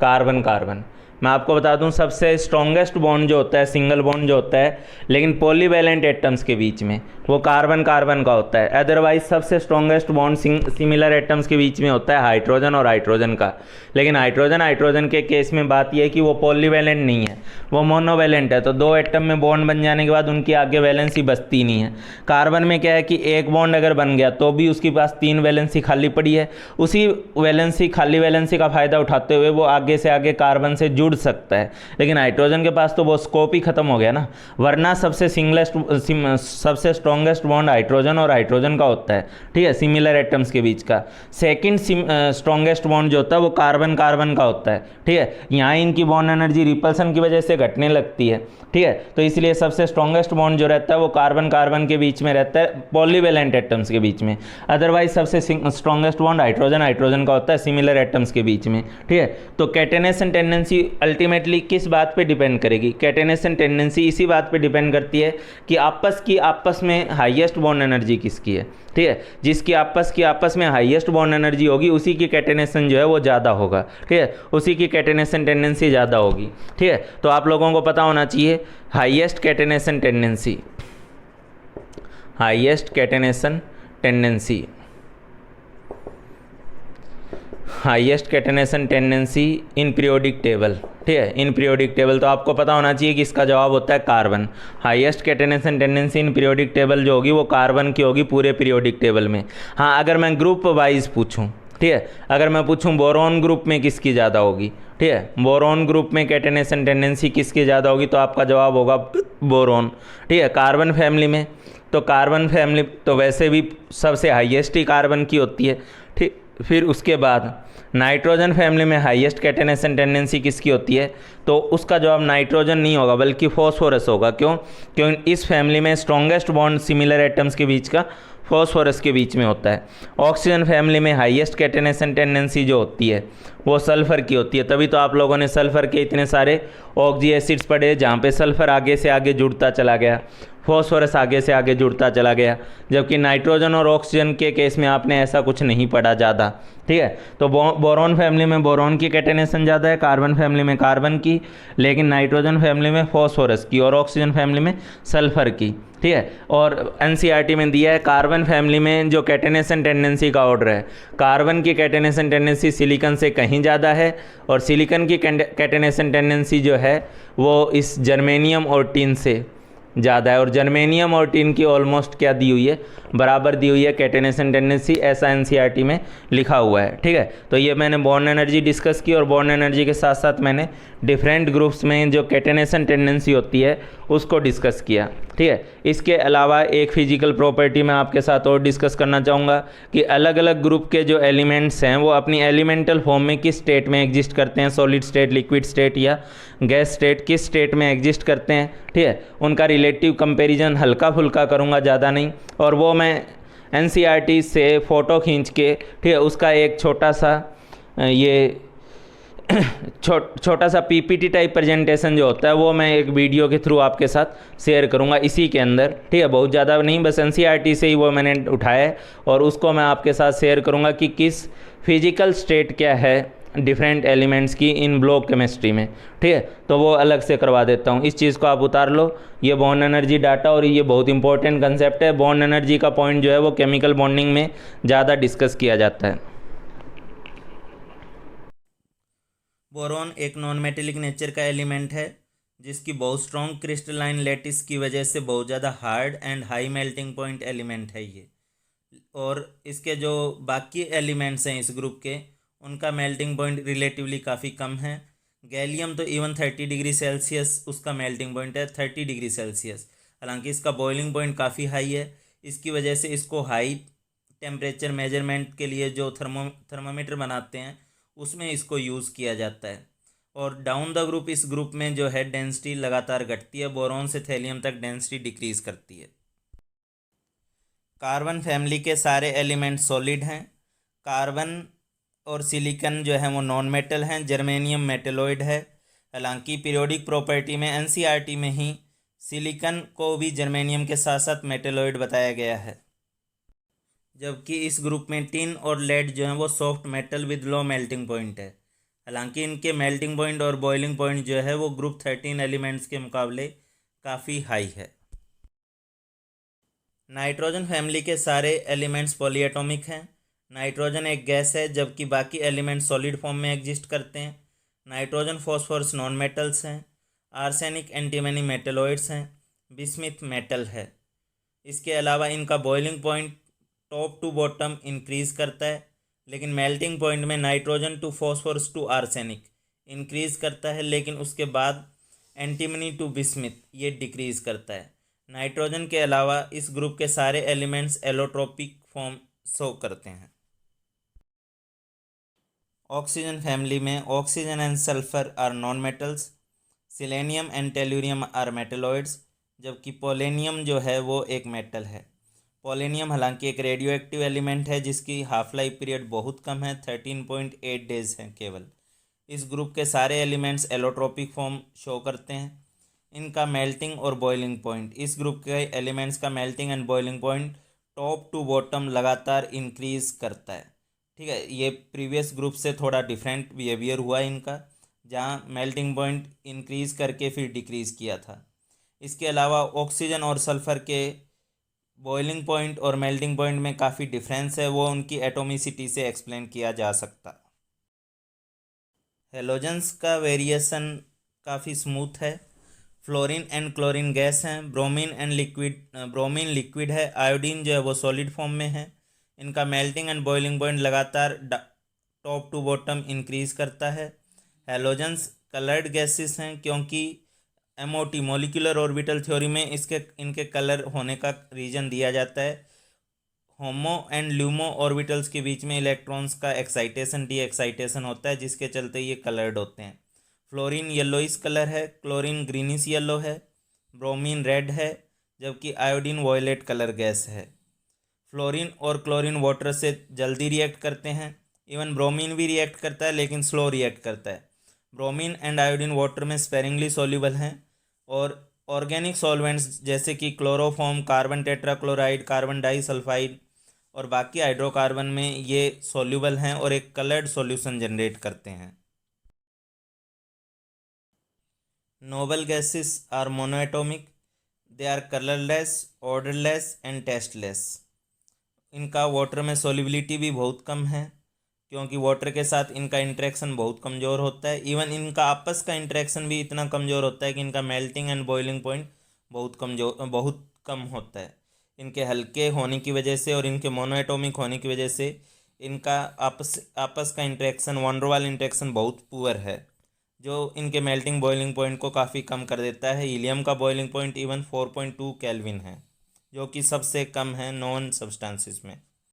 carbon. मैं आपको बता दूं सबसे स्ट्रॉन्गेस्ट बॉन्ड जो होता है, सिंगल बॉन्ड जो होता है, लेकिन पॉलीवैलेंट एटम्स के बीच में, वो कार्बन का होता है। अदरवाइज सबसे स्ट्रॉन्गेस्ट बॉन्ड सिमिलर एटम्स के बीच में होता है हाइड्रोजन और हाइड्रोजन का। लेकिन हाइड्रोजन के केस में बात यह है कि वो पॉलीवैलेंट नहीं है, वो मोनोवैलेंट है। तो दो एटम में बॉन्ड बन जाने के बाद उनकी आगे वैलेंसी बचती नहीं है। कार्बन में क्या है कि एक बॉन्ड अगर बन गया तो भी उसके पास 3 वैलेंसी खाली पड़ी है, उसी खाली वैलेंसी का फ़ायदा उठाते हुए वो आगे से आगे कार्बन से जुड़ सकता है। लेकिन हाइड्रोजन के पास तो वो स्कोप ही खत्म हो गया ना, वरना सबसे स्ट्रॉन्गेस्ट बॉन्ड हाइड्रोजन और हाइड्रोजन का होता है, ठीक है, सिमिलर एटम्स के बीच का। सेकंड स्ट्रॉन्गेस्ट बॉन्ड जो होता है वो कार्बन का होता है, ठीक है। यहाँ इनकी बॉन्ड एनर्जी रिपल्सन की वजह से घटने लगती है, ठीक है। तो इसलिए सबसे स्ट्रॉन्गेस्ट बॉन्ड जो रहता है वो कार्बन के बीच में रहता है, पॉलीवैलेंट एटम्स के बीच में। अदरवाइज सबसे स्ट्रॉन्गेस्ट बॉन्ड हाइड्रोजन का होता है सिमिलर एटम्स के बीच में, ठीक है। तो केटेनेशन टेंडेंसी अल्टीमेटली किस बात पे डिपेंड करेगी? केटेनेशन टेंडेंसी इसी बात पे डिपेंड करती है कि आपस में हाईएस्ट बॉन्ड एनर्जी किसकी है, ठीक है। जिसकी आपस में हाईएस्ट बॉन्ड एनर्जी होगी उसी की केटेनेशन जो है वो ज़्यादा होगा, ठीक है, उसी की केटेनेशन टेंडेंसी ज़्यादा होगी, ठीक है। तो आप लोगों को पता होना चाहिए highest catenation tendency in periodic table, ठीक है, इन पीरियोडिक टेबल। तो आपको पता होना चाहिए कि इसका जवाब होता है carbon. Highest catenation tendency in periodic table जो होगी वो कार्बन की होगी पूरे पीरियोडिक टेबल में। हाँ, अगर मैं ग्रुप वाइज पूछूं, ठीक है, अगर मैं पूछूं बोरोन ग्रुप में किसकी ज़्यादा होगी, ठीक है, बोरोन ग्रुप में केटेनेशन टेंडेंसी किसकी ज़्यादा होगी, तो आपका जवाब होगा बोरोन, ठीक है। कार्बन फैमिली में तो कार्बन फैमिली तो वैसे भी सबसे हाईएस्ट ही कार्बन की होती है, ठीक। फिर उसके बाद नाइट्रोजन फैमिली में हाईएस्ट केटेनेशन टेंडेंसी किसकी होती है, तो उसका जवाब नाइट्रोजन नहीं होगा बल्कि फॉस्फोरस होगा। क्योंकि इस फैमिली में स्ट्रॉन्गेस्ट बॉन्ड सिमिलर एटम्स के बीच का फॉस्फोरस के बीच में होता है। ऑक्सीजन फैमिली में हाईएस्ट केटेनेशन टेंडेंसी जो होती है वो सल्फ़र की होती है। तभी तो आप लोगों ने सल्फ़र के इतने सारे ऑक्सी एसिड्स पढ़े जहाँ पे सल्फ़र आगे से आगे जुड़ता चला गया। फॉस्फोरस आगे से आगे जुड़ता चला गया, जबकि नाइट्रोजन और ऑक्सीजन के केस में आपने ऐसा कुछ नहीं पढ़ा ज़्यादा। ठीक है, तो बोरॉन फैमिली में बोरॉन की कैटेनेशन ज़्यादा है, कार्बन फैमिली में कार्बन की, लेकिन नाइट्रोजन फैमिली में फॉस्फोरस की और ऑक्सीजन फैमिली में सल्फर की। ठीक है, और एनसीईआरटी में दिया है कार्बन फैमिली में जो कैटेनेशन टेंडेंसी का ऑर्डर है, कार्बन की कैटेनेशन टेंडेंसी सिलिकॉन से कहीं ज़्यादा है, और सिलिकॉन की कैटेनेशन टेंडेंसी जो है वो इस जर्मेनियम और टिन से ज़्यादा है, और जर्मेनियम और टिन की ऑलमोस्ट क्या दी हुई है, बराबर दी हुई है कैटेनेशन टेंडेंसी, ऐसा एनसीईआरटी में लिखा हुआ है। ठीक है, तो ये मैंने बॉन्ड एनर्जी डिस्कस की, और बॉन्ड एनर्जी के साथ साथ मैंने डिफरेंट ग्रुप्स में जो कैटेनेशन टेंडेंसी होती है उसको डिस्कस किया। ठीक है, इसके अलावा एक फिजिकल प्रॉपर्टी मैं आपके साथ और डिस्कस करना चाहूँगा कि अलग अलग ग्रुप के जो एलिमेंट्स हैं वो अपनी एलिमेंटल फॉर्म में किस स्टेट में एग्जिस्ट करते हैं, सॉलिड स्टेट, लिक्विड स्टेट या गैस स्टेट, किस स्टेट में एग्जिस्ट करते हैं। ठीक है, उनका रिलेटिव कंपैरिजन हल्का फुल्का करूँगा, ज़्यादा नहीं, और वो मैं एनसीईआरटी से फ़ोटो खींच के, ठीक है, उसका एक छोटा सा ये छोटा सा पीपीटी टाइप प्रेजेंटेशन जो होता है वो मैं एक वीडियो के थ्रू आपके साथ शेयर करूंगा इसी के अंदर। ठीक है, बहुत ज़्यादा नहीं, बस एनसीईआरटी से ही वो मैंने उठाया है, और उसको मैं आपके साथ शेयर करूंगा कि किस फिजिकल स्टेट क्या है डिफरेंट एलिमेंट्स की इन ब्लॉक केमिस्ट्री में। ठीक है, तो वो अलग से करवा देता हूँ, इस चीज़ को आप उतार लो। ये बॉन्ड एनर्जी डाटा, और ये बहुत इंपॉर्टेंट कंसेप्ट है। बॉन्ड एनर्जी का पॉइंट जो है वो केमिकल बॉन्डिंग में ज़्यादा डिस्कस किया जाता है। बोरॉन एक नॉन मेटेलिक नेचर का एलिमेंट है जिसकी बहुत स्ट्रॉन्ग क्रिस्टलाइन लैटिस की वजह से बहुत ज़्यादा hard and high melting point element है ये। और इसके जो बाकी एलिमेंट्स हैं इस ग्रुप के, उनका मेल्टिंग पॉइंट रिलेटिवली काफ़ी कम है। गैलियम तो इवन 30 डिग्री सेल्सियस उसका मेल्टिंग पॉइंट है, 30 डिग्री सेल्सियस। हालांकि इसका बॉइलिंग पॉइंट काफ़ी हाई है, इसकी वजह से इसको हाई टेम्परेचर मेजरमेंट के लिए जो थर्मामीटर बनाते हैं उसमें इसको यूज़ किया जाता है। और डाउन द ग्रुप इस ग्रुप में जो है डेंसिटी लगातार घटती है, बोरॉन से थैलियम तक डेंसिटी डिक्रीज करती है। कार्बन फैमिली के सारे एलिमेंट सॉलिड हैं। कार्बन और सिलिकॉन जो है वो नॉन मेटल हैं, जर्मेनियम मेटेलॉइड है। हालांकि पीरियोडिक प्रॉपर्टी में एनसीईआरटी में ही सिलिकॉन को भी जर्मेनियम के साथ साथ मेटेलॉइड बताया गया है, जबकि इस ग्रुप में टिन और लेड जो है वो soft metal with low melting point है। हालांकि इनके मेल्टिंग पॉइंट और बॉइलिंग पॉइंट जो है वो ग्रुप 13 एलिमेंट्स के मुकाबले काफ़ी हाई है। नाइट्रोजन फैमिली के सारे एलिमेंट्स पॉलीएटॉमिक हैं। नाइट्रोजन एक गैस है, जबकि बाकी एलिमेंट्स सॉलिड फॉर्म में एग्जिस्ट करते हैं। नाइट्रोजन फॉस्फोरस नॉन मेटल्स हैं। आर्सेनिक एंटीमनी मेटेलॉइड्स हैं। बिस्मिथ मेटल है। इसके अलावा इनका boiling point top to bottom increase करता है, लेकिन मेल्टिंग पॉइंट में nitrogen to phosphorus to arsenic increase करता है, लेकिन उसके बाद एंटीमनी टू बिस्मिथ ये डिक्रीज करता है। नाइट्रोजन के अलावा इस ग्रुप के सारे एलिमेंट्स एलोट्रोपिक फॉर्म शो करते हैं। ऑक्सीजन फैमिली में oxygen and sulphur are non metals, selenium and tellurium are metalloids, जबकि पोलेनियम जो है वो एक मेटल है। पोलेनियम हालांकि एक रेडियो एक्टिव एलिमेंट है जिसकी हाफ लाइफ पीरियड बहुत कम है, 13.8 डेज है केवल। इस ग्रुप के सारे एलिमेंट्स एलोट्रोपिक फॉर्म शो करते हैं। इनका मेल्टिंग और बॉइलिंग पॉइंट, इस ग्रुप के एलिमेंट्स का melting and boiling point top to bottom लगातार इंक्रीज करता है। ठीक है, ये प्रीवियस ग्रुप से थोड़ा डिफरेंट बिहेवियर हुआ इनका, जहाँ मेल्टिंग पॉइंट इंक्रीज करके फिर डिक्रीज किया था। इसके अलावा ऑक्सीजन और सल्फर के बॉइलिंग पॉइंट और मेल्टिंग पॉइंट में काफ़ी डिफरेंस है, वो उनकी एटोमिसिटी से एक्सप्लेन किया जा सकता। हेलोजेंस का वेरिएशन काफ़ी स्मूथ है। फ्लोरीन एंड क्लोरीन गैस हैं। ब्रोमीन लिक्विड है। आयोडीन जो है वो सॉलिड फॉर्म में है। इनका मेल्टिंग एंड बॉइलिंग पॉइंट लगातार टॉप टू बॉटम इंक्रीज करता है। हेलोजेंस कलर्ड गैसेस हैं, क्योंकि MOT मॉलिक्यूलर ऑर्बिटल थ्योरी में इनके कलर होने का रीज़न दिया जाता है। होमो एंड ल्यूमो ऑर्बिटल्स के बीच में इलेक्ट्रॉन्स का एक्साइटेशन डी एक्साइटेशन होता है, जिसके चलते ये कलर्ड होते हैं। फ्लोरीन येलोइश कलर है। क्लोरीन ग्रीनिश येलो है। ब्रोमीन रेड है, जबकि आयोडीन वॉयलेट कलर गैस है। फ्लोरीन और क्लोरीन वाटर से जल्दी रिएक्ट करते हैं। इवन ब्रोमीन भी रिएक्ट करता है, लेकिन स्लो रिएक्ट करता है। ब्रोमीन एंड आयोडीन वाटर में स्पेरिंगली सॉल्यूबल हैं, और ऑर्गेनिक सॉल्वेंट्स जैसे कि chloroform, carbon tetrachloride, carbon disulphide और बाकी हाइड्रोकार्बन में ये सॉल्यूबल हैं और एक कलर्ड सॉल्यूशन जनरेट करते हैं। Noble gases are monoatomic, they are colourless, odourless and tasteless. इनका वाटर में सॉल्युबिलिटी भी बहुत कम है क्योंकि वाटर के साथ इनका इंटरेक्शन बहुत कमज़ोर होता है। इवन इनका आपस का इंटरेक्शन भी इतना कमज़ोर होता है कि इनका मेल्टिंग एंड बॉइलिंग पॉइंट बहुत कम होता है। इनके हल्के होने की वजह से और इनके मोनोएटॉमिक होने की वजह से इनका आपस आपस का इंटरेक्शन, वनडरवाल इंटरेक्शन बहुत पुअर है, जो इनके मेल्टिंग बॉइलिंग पॉइंट को काफ़ी कम कर देता है। हीलियम का बॉइलिंग पॉइंट इवन 4.2 केल्विन है, जो कि सबसे कम है नॉन सब्सटेंसेस में।